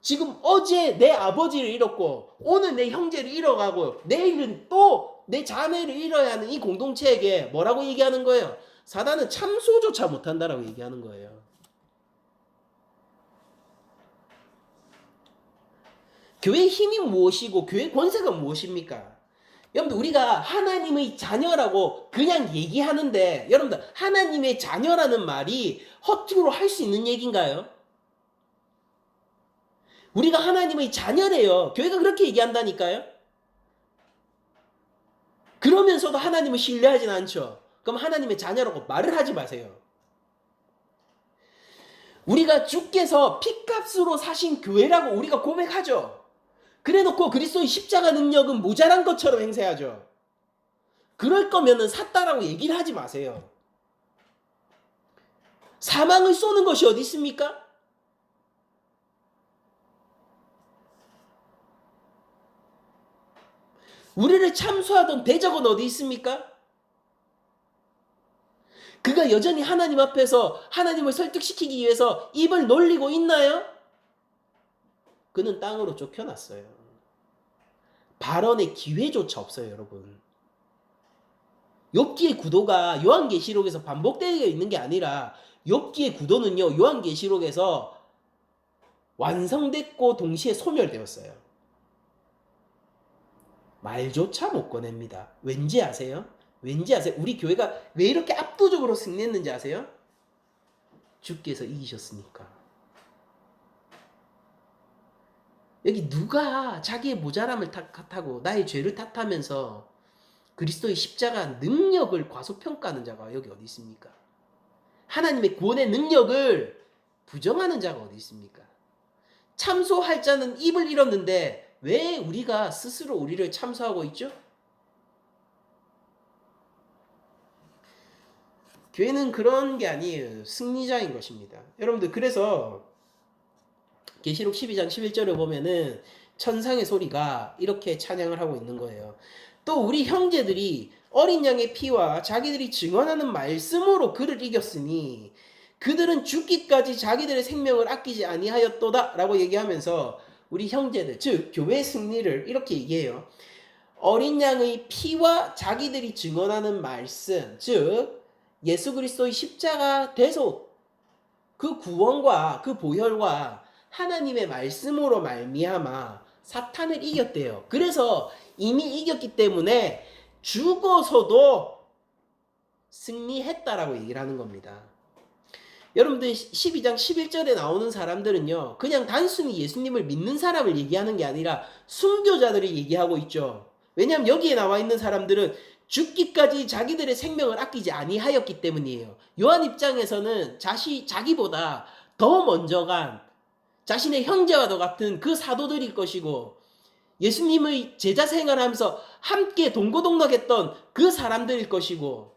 지금 어제 내 아버지를 잃었고 오늘 내 형제를 잃어가고 내일은 또 내 자매를 잃어야 하는 이 공동체에게 뭐라고 얘기하는 거예요? 사단은 참소조차 못한다라고 얘기하는 거예요. 교회의 힘이 무엇이고 교회의 권세가 무엇입니까? 여러분들, 우리가 하나님의 자녀라고 그냥 얘기하는데, 여러분들, 하나님의 자녀라는 말이 허투루 할 수 있는 얘기인가요? 우리가 하나님의 자녀래요. 교회가 그렇게 얘기한다니까요. 그러면서도 하나님을 신뢰하진 않죠. 그럼 하나님의 자녀라고 말을 하지 마세요. 우리가 주께서 핏값으로 사신 교회라고 우리가 고백하죠. 그래놓고 그리스도의 십자가 능력은 모자란 것처럼 행세하죠. 그럴 거면은 샀다라고 얘기를 하지 마세요. 사망을 쏘는 것이 어디 있습니까? 우리를 참소하던 대적은 어디 있습니까? 그가 우리가 여전히 하나님 앞에서 하나님을 설득시키기 위해서 입을 놀리고 있나요? 그는 땅으로 쫓겨났어요. 발언의 기회조차 없어요, 여러분. 욥기의 구도가 요한계시록에서 반복되어 있는 게 아니라 욥기의 구도는요, 요한계시록에서 완성됐고 동시에 소멸되었어요. 말조차 못 꺼냅니다. 왠지 아세요? 왠지 아세요? 우리 교회가 왜 이렇게 압도적으로 승리했는지 아세요? 주께서 이기셨으니까. 여기 누가 자기의 모자람을 탓하고 나의 죄를 탓하면서 그리스도의 십자가 능력을 과소평가하는 자가 여기 어디 있습니까? 하나님의 구원의 능력을 부정하는 자가 어디 있습니까? 참소할 자는 입을 잃었는데 왜 우리가 스스로 우리를 참소하고 있죠? 교회는 그런 게 아니에요. 승리자인 것입니다. 여러분들, 그래서 계시록 12장 11절을 보면은 천상의 소리가 이렇게 찬양을 하고 있는 거예요. 또 우리 형제들이 어린 양의 피와 자기들이 증언하는 말씀으로 그를 이겼으니 그들은 죽기까지 자기들의 생명을 아끼지 아니하였도다 라고 얘기하면서 우리 형제들, 즉 교회의 승리를 이렇게 얘기해요. 어린 양의 피와 자기들이 증언하는 말씀, 즉 예수 그리스도의 십자가 대속, 그 구원과 그 보혈과 하나님의 말씀으로 말미암아 사탄을 이겼대요. 그래서 이미 이겼기 때문에 죽어서도 승리했다라고 얘기를 하는 겁니다. 여러분들 12장 11절에 나오는 사람들은요, 그냥 단순히 예수님을 믿는 사람을 얘기하는 게 아니라 순교자들을 얘기하고 있죠. 왜냐하면 여기에 나와 있는 사람들은 죽기까지 자기들의 생명을 아끼지 아니하였기 때문이에요. 요한 입장에서는 자기보다 더 먼저 간 자신의 형제와 더 같은 그 사도들일 것이고, 예수님의 제자 생활하면서 함께 동고동락했던 그 사람들일 것이고,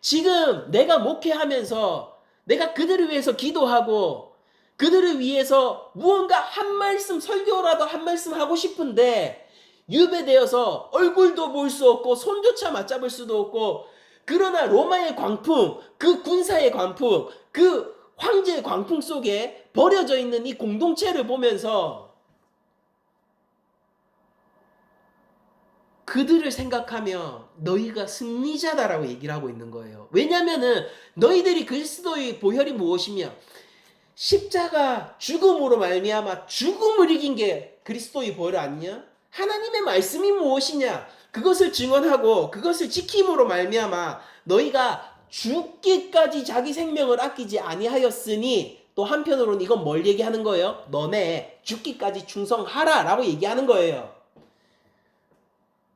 지금 내가 목회하면서 내가 그들을 위해서 기도하고 그들을 위해서 무언가 한 말씀, 설교라도 한 말씀 하고 싶은데 유배되어서 얼굴도 볼 수 없고 손조차 맞잡을 수도 없고, 그러나 로마의 광풍, 그 군사의 광풍, 그 황제의 광풍 속에 버려져 있는 이 공동체를 보면서 그들을 생각하며 너희가 승리자다라고 얘기를 하고 있는 거예요. 왜냐하면은 너희들이 그리스도의 보혈이 무엇이며 십자가 죽음으로 말미암아 죽음을 이긴 게 그리스도의 보혈 아니냐? 하나님의 말씀이 무엇이냐? 그것을 증언하고 그것을 지킴으로 말미암아 너희가 죽기까지 자기 생명을 아끼지 아니하였으니, 또 한편으로는 이건 뭘 얘기하는 거예요? 너네 죽기까지 충성하라 라고 얘기하는 거예요.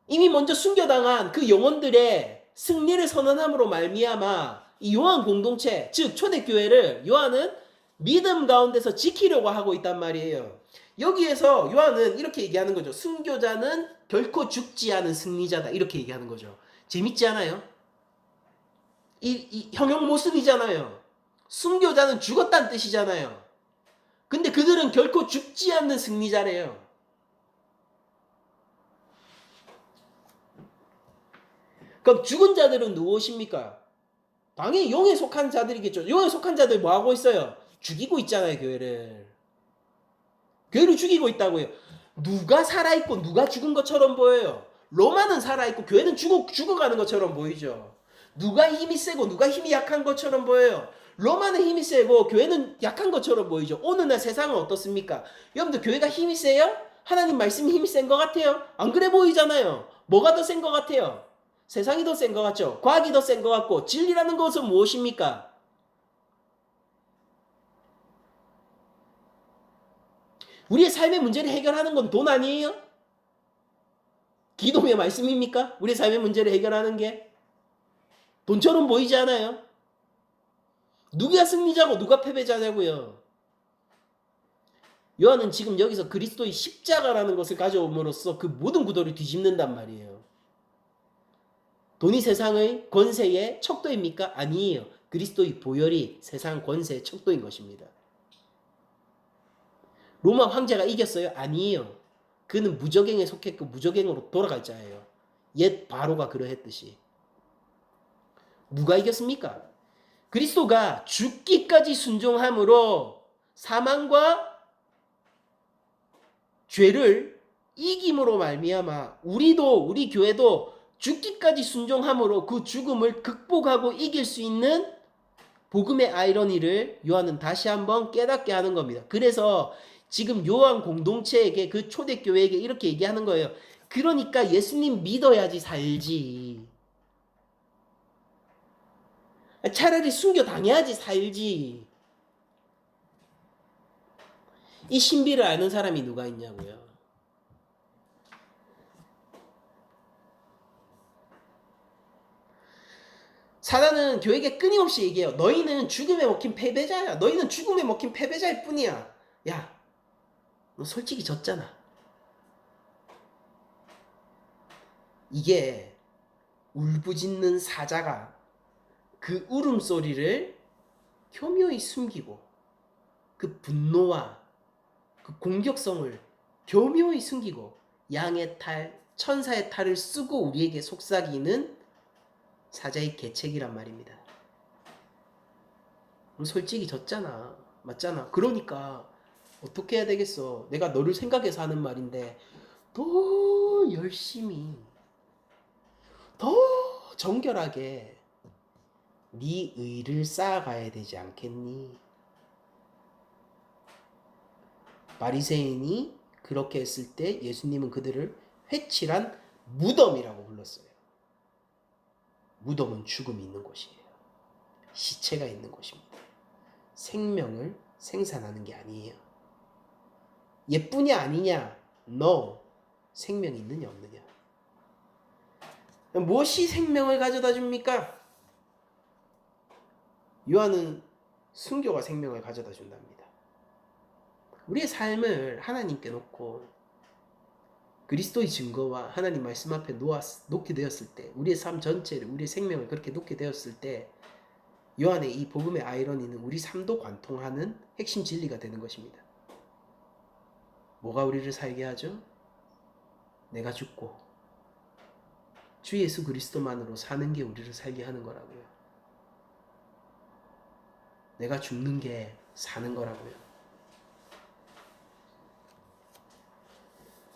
이미 먼저 순교당한 그 영혼들의 승리를 선언함으로 말미암아 이 요한 공동체, 즉 초대교회를 요한은 믿음 가운데서 지키려고 하고 있단 말이에요. 여기에서 요한은 이렇게 얘기하는 거죠. 순교자는 결코 죽지 않은 승리자다, 이렇게 얘기하는 거죠. 재밌지 않아요? 이 형용 모순이잖아요. 순교자는 죽었다는 뜻이잖아요. 근데 그들은 결코 죽지 않는 승리자래요. 그럼 죽은 자들은 누구십니까? 당연히 영에 속한 자들이겠죠. 영에 속한 자들 뭐 하고 있어요? 죽이고 있잖아요, 교회를. 교회를 죽이고 있다고요. 누가 살아있고 누가 죽은 것처럼 보여요? 로마는 살아있고 교회는 죽어가는 것처럼 보이죠. 누가 힘이 세고 누가 힘이 약한 것처럼 보여요. 로마는 힘이 세고 교회는 약한 것처럼 보이죠. 오늘날 세상은 어떻습니까? 여러분들, 교회가 힘이 세요? 하나님 말씀이 힘이 센 것 같아요? 안 그래 보이잖아요. 뭐가 더 센 것 같아요? 세상이 더 센 것 같죠? 과학이 더 센 것 같고, 진리라는 것은 무엇입니까? 우리의 삶의 문제를 해결하는 건 돈 아니에요? 기도의 말씀입니까? 우리의 삶의 문제를 해결하는 게 돈처럼 보이지 않아요? 누가 승리자고 누가 패배자냐고요? 요한은 지금 여기서 그리스도의 십자가라는 것을 가져옴으로써 그 모든 구도를 뒤집는단 말이에요. 돈이 세상의 권세의 척도입니까? 아니에요. 그리스도의 보혈이 세상 권세의 척도인 것입니다. 로마 황제가 이겼어요? 아니에요. 그는 무적행에 속했고 무적행으로 돌아갈 자예요. 옛 바로가 그러했듯이. 누가 이겼습니까? 그리스도가 죽기까지 순종함으로 사망과 죄를 이김으로 말미암아 우리 교회도 죽기까지 순종함으로 그 죽음을 극복하고 이길 수 있는 복음의 아이러니를 요한은 다시 한번 깨닫게 하는 겁니다. 그래서 지금 요한 공동체에게 그 초대교회에게 이렇게 얘기하는 거예요. 그러니까 예수님 믿어야지 살지. 차라리 순교 당해야지 살지. 이 신비를 아는 사람이 누가 있냐고요. 사단은 교회에게 끊임없이 얘기해요. 너희는 죽음에 먹힌 패배자야. 너희는 죽음에 먹힌 패배자일 뿐이야. 야, 너 솔직히 졌잖아. 이게 울부짖는 사자가 그 울음소리를 교묘히 숨기고 그 분노와 그 공격성을 교묘히 숨기고 양의 탈, 천사의 탈을 쓰고 우리에게 속삭이는 사자의 계책이란 말입니다. 솔직히 졌잖아. 맞잖아. 그러니까 어떻게 해야 되겠어. 내가 너를 생각해서 하는 말인데 더 열심히 더 정결하게 네 의를 쌓아가야 되지 않겠니? 바리새인이 그렇게 했을 때 예수님은 그들을 회칠한 무덤이라고 불렀어요. 무덤은 죽음이 있는 곳이에요. 시체가 있는 곳입니다. 생명을 생산하는 게 아니에요. 예쁘냐 아니냐? No. 생명이 있느냐 없느냐? 무엇이 생명을 가져다 줍니까? 요한은 순교가 생명을 가져다 준답니다. 우리의 삶을 하나님께 놓고 그리스도의 증거와 하나님 말씀 앞에 놓게 되었을 때, 우리의 삶 전체를, 우리의 생명을 그렇게 놓게 되었을 때 요한의 이 복음의 아이러니는 우리 삶도 관통하는 핵심 진리가 되는 것입니다. 뭐가 우리를 살게 하죠? 내가 죽고 주 예수 그리스도만으로 사는 게 우리를 살게 하는 거라고요. 내가 죽는 게 사는 거라고요.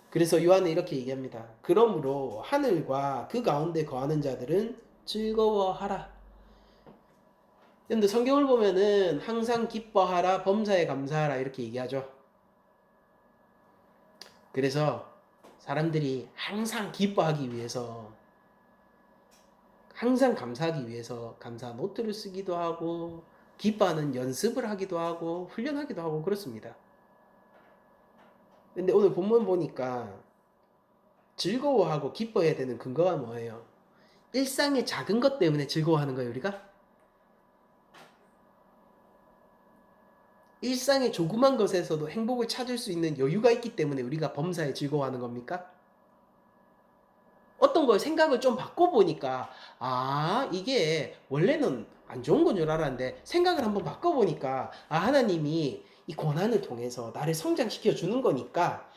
그래서 요한은 이렇게 얘기합니다. 그러므로 하늘과 그 가운데 거하는 자들은 즐거워하라. 근데 성경을 보면은 항상 기뻐하라, 범사에 감사하라 이렇게 얘기하죠. 그래서 사람들이 항상 기뻐하기 위해서, 항상 감사하기 위해서 감사 노트를 쓰기도 하고 기뻐하는 연습을 하기도 하고 훈련하기도 하고 그렇습니다. 근데 오늘 본문 보니까 즐거워하고 기뻐해야 되는 근거가 뭐예요? 일상의 작은 것 때문에 즐거워하는 거예요, 우리가? 일상의 조그만 것에서도 행복을 찾을 수 있는 여유가 있기 때문에 우리가 범사에 즐거워하는 겁니까? 어떤 걸 생각을 좀 바꿔보니까 이게 원래는 안 좋은 건 줄 알았는데 생각을 한번 바꿔보니까 하나님이 이 고난을 통해서 나를 성장시켜 주는 거니까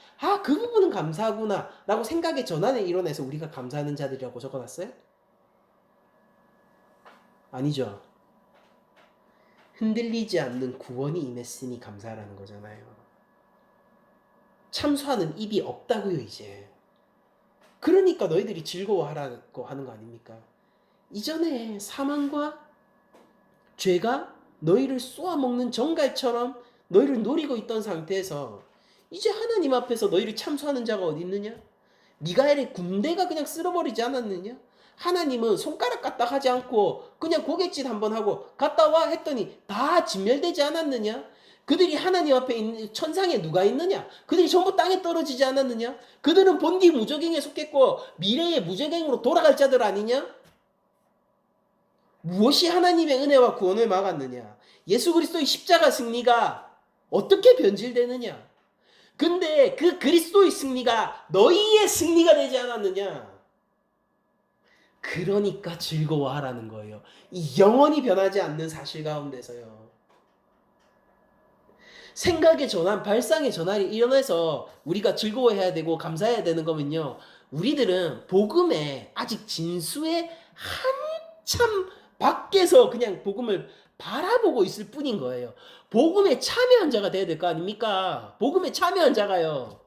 그 부분은 감사하구나 라고 생각의 전환을 이뤄내서 우리가 감사하는 자들이라고 적어놨어요? 아니죠. 흔들리지 않는 구원이 임했으니 감사하라는 거잖아요. 참소하는 입이 없다고요 이제. 그러니까 너희들이 즐거워하라고 하는 거 아닙니까? 이전에 사망과 죄가 너희를 쏘아먹는 정갈처럼 너희를 노리고 있던 상태에서 이제 하나님 앞에서 너희를 참소하는 자가 어디 있느냐? 미가엘의 군대가 그냥 쓸어버리지 않았느냐? 하나님은 손가락 까딱 하지 않고 그냥 고갯짓 한번 하고 갔다 와 했더니 다 진멸되지 않았느냐? 그들이 하나님 앞에 있는 천상에 누가 있느냐? 그들이 전부 땅에 떨어지지 않았느냐? 그들은 본디 무적행에 속했고 미래의 무적행으로 돌아갈 자들 아니냐? 무엇이 하나님의 은혜와 구원을 막았느냐? 예수 그리스도의 십자가 승리가 어떻게 변질되느냐? 근데 그 그리스도의 승리가 너희의 승리가 되지 않았느냐? 그러니까 즐거워하라는 거예요. 이 영원히 변하지 않는 사실 가운데서요. 생각의 전환, 발상의 전환이 일어나서 우리가 즐거워해야 되고 감사해야 되는 거면요. 우리들은 복음에 아직 진수의 한참 밖에서 그냥 복음을 바라보고 있을 뿐인 거예요. 복음에 참여한 자가 돼야 될 거 아닙니까? 복음에 참여한 자가요.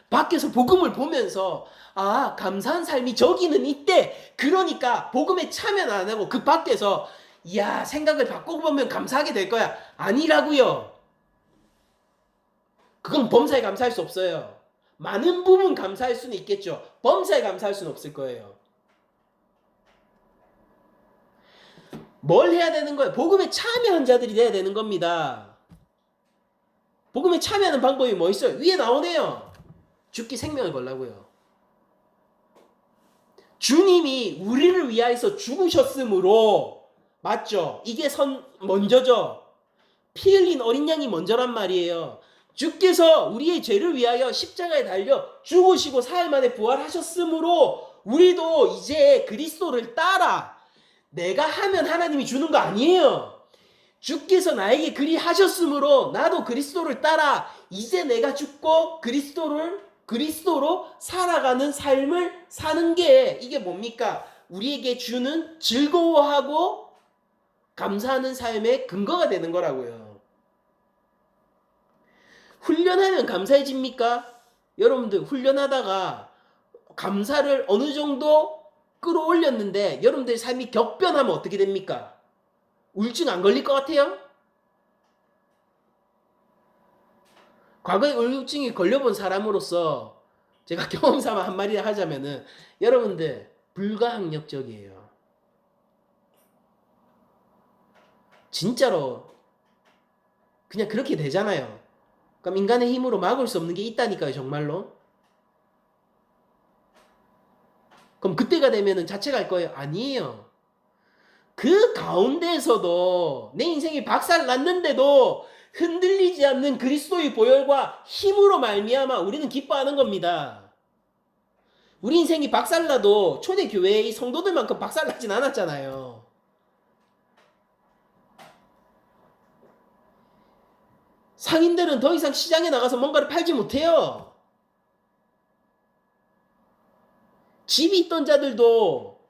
밖에서 복음을 보면서 아, 감사한 삶이 저기는 있대. 그러니까 복음에 참여는 안 하고 그 밖에서 이야, 생각을 바꿔보면 감사하게 될 거야. 아니라고요. 그건 범사에 감사할 수 없어요. 많은 부분 감사할 수는 있겠죠. 범사에 감사할 수는 없을 거예요. 뭘 해야 되는 거예요? 복음에 참여한 자들이 돼야 되는 겁니다. 복음에 참여하는 방법이 뭐 있어요? 위에 나오네요. 죽기 생명을 걸라고요. 주님이 우리를 위하여서 죽으셨으므로 맞죠? 이게 먼저죠. 피 흘린 어린 양이 먼저란 말이에요. 주께서 우리의 죄를 위하여 십자가에 달려 죽으시고 사흘 만에 부활하셨으므로 우리도 이제 그리스도를 따라 내가 하면 하나님이 주는 거 아니에요. 주께서 나에게 그리 하셨으므로 나도 그리스도를 따라 이제 내가 죽고 그리스도로 살아가는 삶을 사는 게 이게 뭡니까? 우리에게 주는 즐거워하고 감사하는 삶의 근거가 되는 거라고요. 훈련하면 감사해집니까? 여러분들 훈련하다가 감사를 어느 정도 끌어올렸는데 여러분들 삶이 격변하면 어떻게 됩니까? 우울증 안 걸릴 것 같아요? 과거에 우울증이 걸려본 사람으로서 제가 경험 삼아 한마디 하자면은 여러분들 불가항력적이에요. 진짜로 그냥 그렇게 되잖아요. 그럼 인간의 힘으로 막을 수 없는 게 있다니까요, 정말로. 그럼 그때가 되면은 자책할 거예요? 아니에요. 그 가운데에서도 내 인생이 박살났는데도 흔들리지 않는 그리스도의 보혈과 힘으로 말미암아 우리는 기뻐하는 겁니다. 우리 인생이 박살나도 초대교회의 성도들만큼 박살나진 않았잖아요. 상인들은 더 이상 시장에 나가서 뭔가를 팔지 못해요. 집이 있던 자들도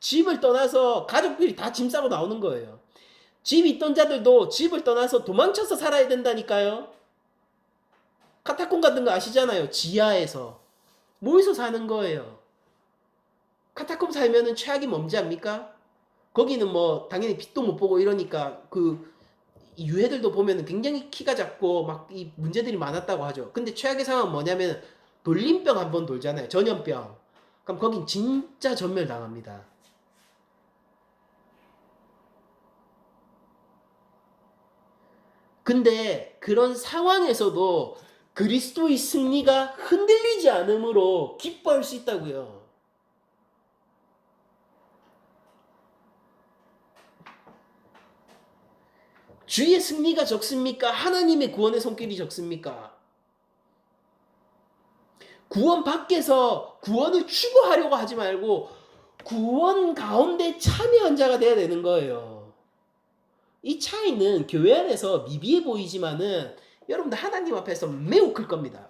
집을 떠나서 가족들이 다 짐 싸고 나오는 거예요. 집이 있던 자들도 집을 떠나서 도망쳐서 살아야 된다니까요. 카타콤 같은 거 아시잖아요. 지하에서. 모여서 사는 거예요. 카타콤 살면은 최악이 뭔지 압니까? 거기는 뭐 당연히 빛도 못 보고 이러니까 그 유해들도 보면은 굉장히 키가 작고 막 이 문제들이 많았다고 하죠. 근데 최악의 상황은 뭐냐면 돌림병 한번 돌잖아요. 전염병. 그럼 거긴 진짜 전멸 당합니다. 근데 그런 상황에서도 그리스도의 승리가 흔들리지 않으므로 기뻐할 수 있다고요. 주의 승리가 적습니까? 하나님의 구원의 손길이 적습니까? 구원 밖에서 구원을 추구하려고 하지 말고 구원 가운데 참여한 자가 돼야 되는 거예요. 이 차이는 교회 안에서 미비해 보이지만은 여러분들 하나님 앞에서 매우 클 겁니다.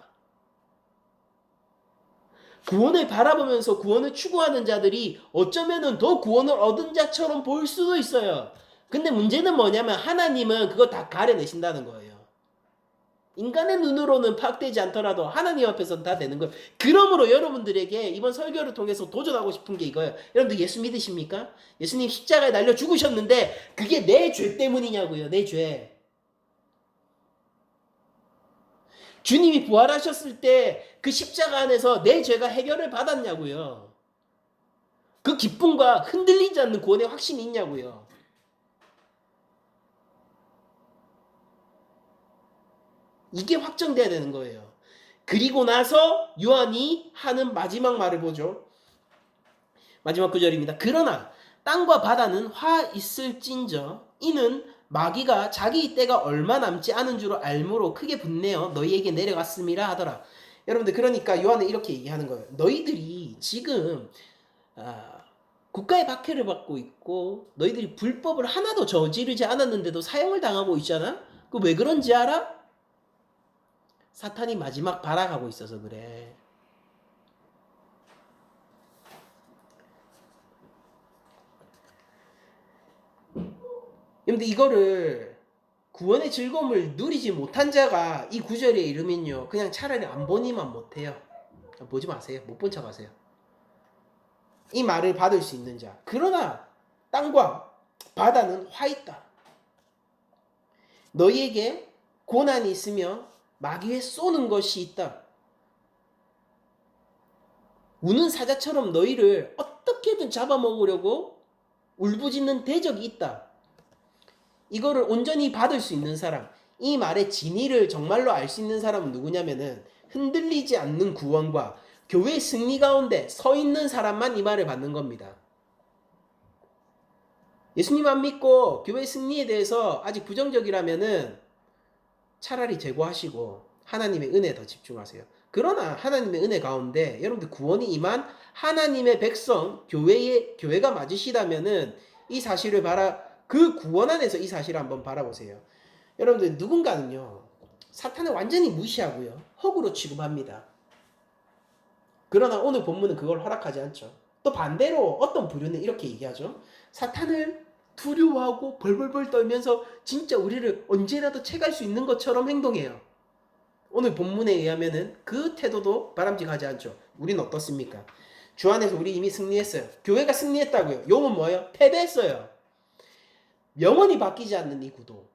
구원을 바라보면서 구원을 추구하는 자들이 어쩌면은 더 구원을 얻은 자처럼 보일 수도 있어요. 근데 문제는 뭐냐면 하나님은 그거 다 가려내신다는 거예요. 인간의 눈으로는 파악되지 않더라도 하나님 앞에서는 다 되는 거예요. 그러므로 여러분들에게 이번 설교를 통해서 도전하고 싶은 게 이거예요. 여러분들 예수 믿으십니까? 예수님 십자가에 달려 죽으셨는데 그게 내 죄 때문이냐고요. 내 죄. 주님이 부활하셨을 때 그 십자가 안에서 내 죄가 해결을 받았냐고요. 그 기쁨과 흔들리지 않는 구원의 확신이 있냐고요. 이게 확정돼야 되는 거예요. 그리고 나서 요한이 하는 마지막 말을 보죠. 마지막 구절입니다. 그러나 땅과 바다는 화 있을진저 이는 마귀가 자기 때가 얼마 남지 않은 줄 알므로 크게 분내어 너희에게 내려갔음이라 하더라. 여러분들 그러니까 요한은 이렇게 얘기하는 거예요. 너희들이 지금 국가의 박해를 받고 있고 너희들이 불법을 하나도 저지르지 않았는데도 사형을 당하고 있잖아. 그 왜 그런지 알아? 사탄이 마지막 발악하고 있어서 그래. 근데 이거를 구원의 즐거움을 누리지 못한 자가 이 구절에 이르면요, 그냥 차라리 안 보니만 못해요. 보지 마세요. 못 본 척 하세요. 이 말을 받을 수 있는 자. 그러나 땅과 바다는 화 있다. 너희에게 고난이 있으며 마귀에 쏘는 것이 있다. 우는 사자처럼 너희를 어떻게든 잡아먹으려고 울부짖는 대적이 있다. 이거를 온전히 받을 수 있는 사람, 이 말의 진의를 정말로 알 수 있는 사람은 누구냐면은 흔들리지 않는 구원과 교회의 승리 가운데 서 있는 사람만 이 말을 받는 겁니다. 예수님 안 믿고 교회의 승리에 대해서 아직 부정적이라면은 차라리 제거하시고 하나님의 은혜에 더 집중하세요. 그러나 하나님의 은혜 가운데 여러분들 구원이 임한 하나님의 백성, 교회가 맞으시다면은 이 사실을 그 구원 안에서 이 사실을 한번 바라보세요. 여러분들 누군가는요, 사탄을 완전히 무시하고요, 허구로 취급합니다. 그러나 오늘 본문은 그걸 허락하지 않죠. 또 반대로 어떤 부류는 이렇게 얘기하죠. 사탄을 두려워하고 벌벌벌 떨면서 진짜 우리를 언제라도 채갈 수 있는 것처럼 행동해요. 오늘 본문에 의하면은 그 태도도 바람직하지 않죠. 우리는 어떻습니까? 주 안에서 우리 이미 승리했어요. 교회가 승리했다고요. 용은 뭐예요? 패배했어요. 영원히 바뀌지 않는 이 구도.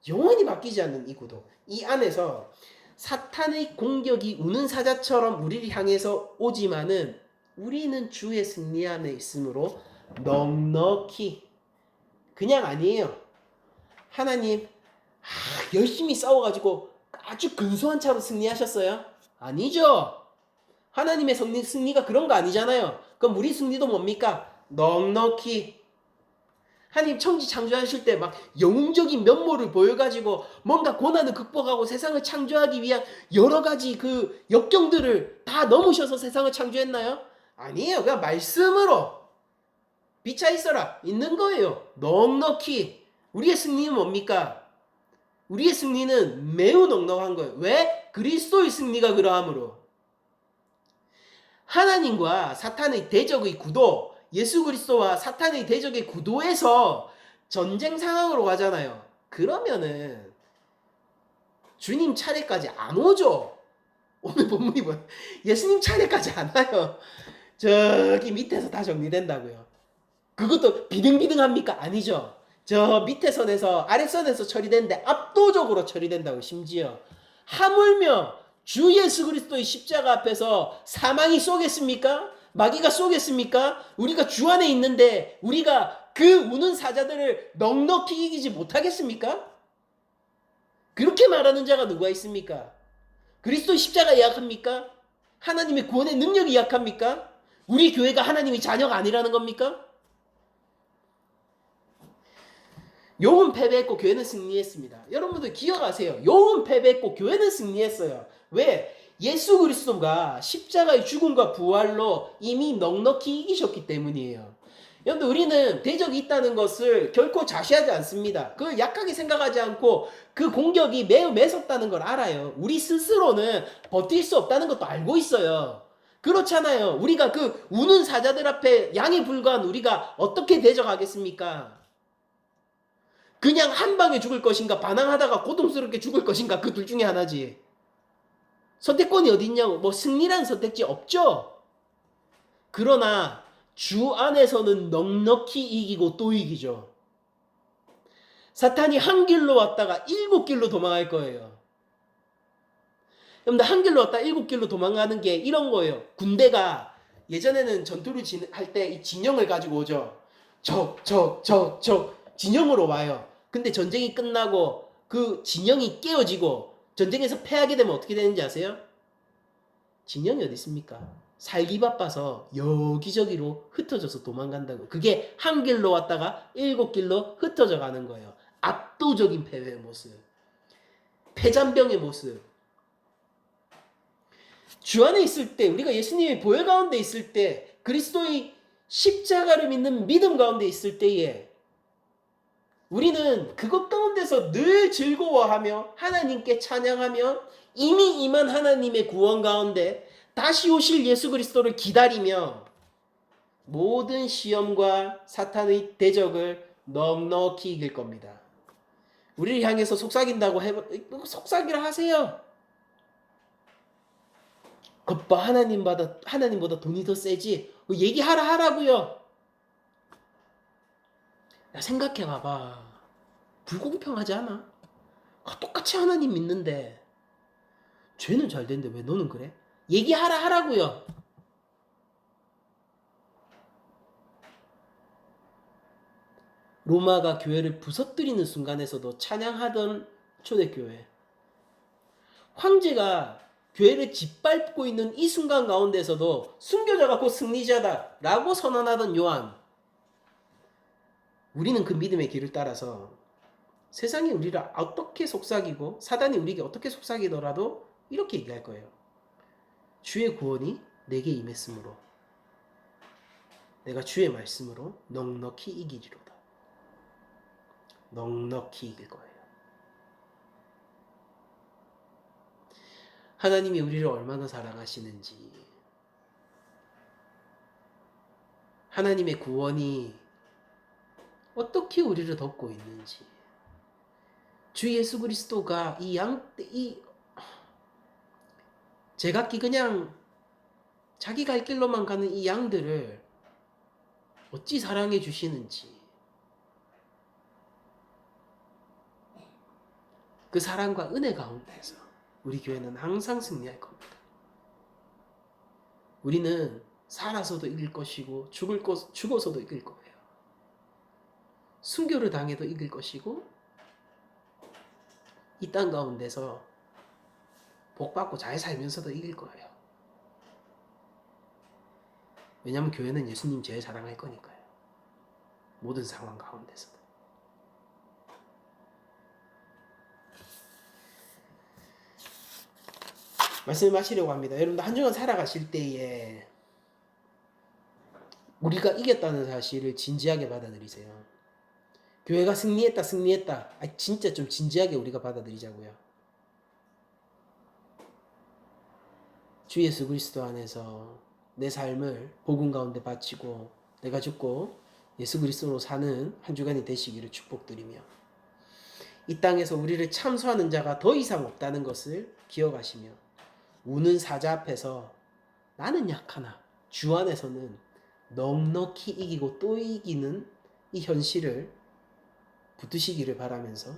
영원히 바뀌지 않는 이 구도. 이 안에서 사탄의 공격이 우는 사자처럼 우리를 향해서 오지만은 우리는 주의 승리 안에 있으므로 넉넉히, 그냥 아니에요. 하나님 열심히 싸워가지고 아주 근소한 차로 승리하셨어요? 아니죠. 하나님의 승리가 그런 거 아니잖아요. 그럼 우리 승리도 뭡니까? 넉넉히. 하나님 천지 창조하실 때 막 영웅적인 면모를 보여가지고 뭔가 고난을 극복하고 세상을 창조하기 위한 여러 가지 그 역경들을 다 넘으셔서 세상을 창조했나요? 아니에요. 그냥 말씀으로 비차 있어라 있는 거예요. 넉넉히. 우리의 승리는 뭡니까? 우리의 승리는 매우 넉넉한 거예요. 왜? 그리스도의 승리가 그러함으로. 하나님과 사탄의 대적의 구도, 예수 그리스도와 사탄의 대적의 구도에서 전쟁 상황으로 가잖아요. 그러면은 주님 차례까지 안 오죠. 오늘 본문이 뭐예요? 예수님 차례까지 안 와요. 저기 밑에서 다 정리된다고요. 그것도 비등비등합니까? 아니죠. 저 밑에 선에서 아랫선에서 처리되는데 압도적으로 처리된다고. 심지어 하물며 주 예수 그리스도의 십자가 앞에서 사망이 쏘겠습니까? 마귀가 쏘겠습니까? 우리가 주 안에 있는데 우리가 그 우는 사자들을 넉넉히 이기지 못하겠습니까? 그렇게 말하는 자가 누가 있습니까? 그리스도의 십자가 약합니까? 하나님의 구원의 능력이 약합니까? 우리 교회가 하나님의 자녀가 아니라는 겁니까? 용은 패배했고 교회는 승리했습니다. 여러분들 기억하세요. 용은 패배했고 교회는 승리했어요. 왜? 예수 그리스도가 십자가의 죽음과 부활로 이미 넉넉히 이기셨기 때문이에요. 여러분들 우리는 대적이 있다는 것을 결코 자시하지 않습니다. 그걸 약하게 생각하지 않고 그 공격이 매우 매섭다는 걸 알아요. 우리 스스로는 버틸 수 없다는 것도 알고 있어요. 그렇잖아요. 우리가 그 우는 사자들 앞에 양에 불과한 우리가 어떻게 대적하겠습니까? 그냥 한 방에 죽을 것인가 반항하다가 고통스럽게 죽을 것인가, 그 둘 중에 하나지. 선택권이 어디 있냐고. 뭐 승리라는 선택지 없죠. 그러나 주 안에서는 넉넉히 이기고 또 이기죠. 사탄이 한 길로 왔다가 7길로 도망갈 거예요. 여러분들 한 길로 왔다 7길로 도망가는 게 이런 거예요. 군대가 예전에는 전투를 할 때 이 진영을 가지고 오죠. 진영으로 와요. 근데 전쟁이 끝나고 그 진영이 깨어지고 전쟁에서 패하게 되면 어떻게 되는지 아세요? 진영이 어디 있습니까? 살기 바빠서 여기저기로 흩어져서 도망간다고. 그게 한 길로 왔다가 7길로 흩어져 가는 거예요. 압도적인 패배의 모습, 패잔병의 모습. 주 안에 있을 때, 우리가 예수님의 보혈 가운데 있을 때, 그리스도의 십자가를 믿는 믿음 가운데 있을 때에 우리는 그것 가운데서 늘 즐거워하며 하나님께 찬양하며 이미 임한 하나님의 구원 가운데 다시 오실 예수 그리스도를 기다리며 모든 시험과 사탄의 대적을 넉넉히 이길 겁니다. 우리를 향해서 속삭인다고 속삭이라 하세요. 겉봐 하나님보다 돈이 더 세지. 얘기하라 하라고요. 야, 생각해 봐봐. 불공평하지 않아? 똑같이 하나님 믿는데 죄는 잘 되는데 왜 너는 그래? 얘기하라 하라고요. 로마가 교회를 부서뜨리는 순간에서도 찬양하던 초대교회. 황제가 교회를 짓밟고 있는 이 순간 가운데서도 순교자가 곧 승리자다라고 선언하던 요한. 우리는 그 믿음의 길을 따라서 세상이 우리를 어떻게 속삭이고 사단이 우리에게 어떻게 속삭이더라도 이렇게 얘기할 거예요. 주의 구원이 내게 임했으므로 내가 주의 말씀으로 넉넉히 이기리로다. 넉넉히 이길 거예요. 하나님이 우리를 얼마나 사랑하시는지, 하나님의 구원이 어떻게 우리를 덮고 있는지, 주 예수 그리스도가 제각기 그냥 자기 갈 길로만 가는 이 양들을 어찌 사랑해 주시는지, 그 사랑과 은혜 가운데서 우리 교회는 항상 승리할 겁니다. 우리는 살아서도 이길 것이고 죽어서도 이길 거예요. 순교를 당해도 이길 것이고 이 땅 가운데서 복받고 잘 살면서도 이길 거예요. 왜냐하면 교회는 예수님 제일 사랑할 거니까요. 모든 상황 가운데서도. 말씀을 마치려고 합니다. 여러분들 한 주간 살아가실 때에 우리가 이겼다는 사실을 진지하게 받아들이세요. 교회가 승리했다. 진짜 좀 진지하게 우리가 받아들이자고요. 주 예수 그리스도 안에서 내 삶을 복음 가운데 바치고 내가 죽고 예수 그리스도로 사는 한 주간이 되시기를 축복드리며 이 땅에서 우리를 참소하는 자가 더 이상 없다는 것을 기억하시며 우는 사자 앞에서 나는 약하나 주 안에서는 넉넉히 이기고 또 이기는 이 현실을 붙드시기를 바라면서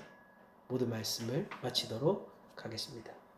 모든 말씀을 마치도록 하겠습니다.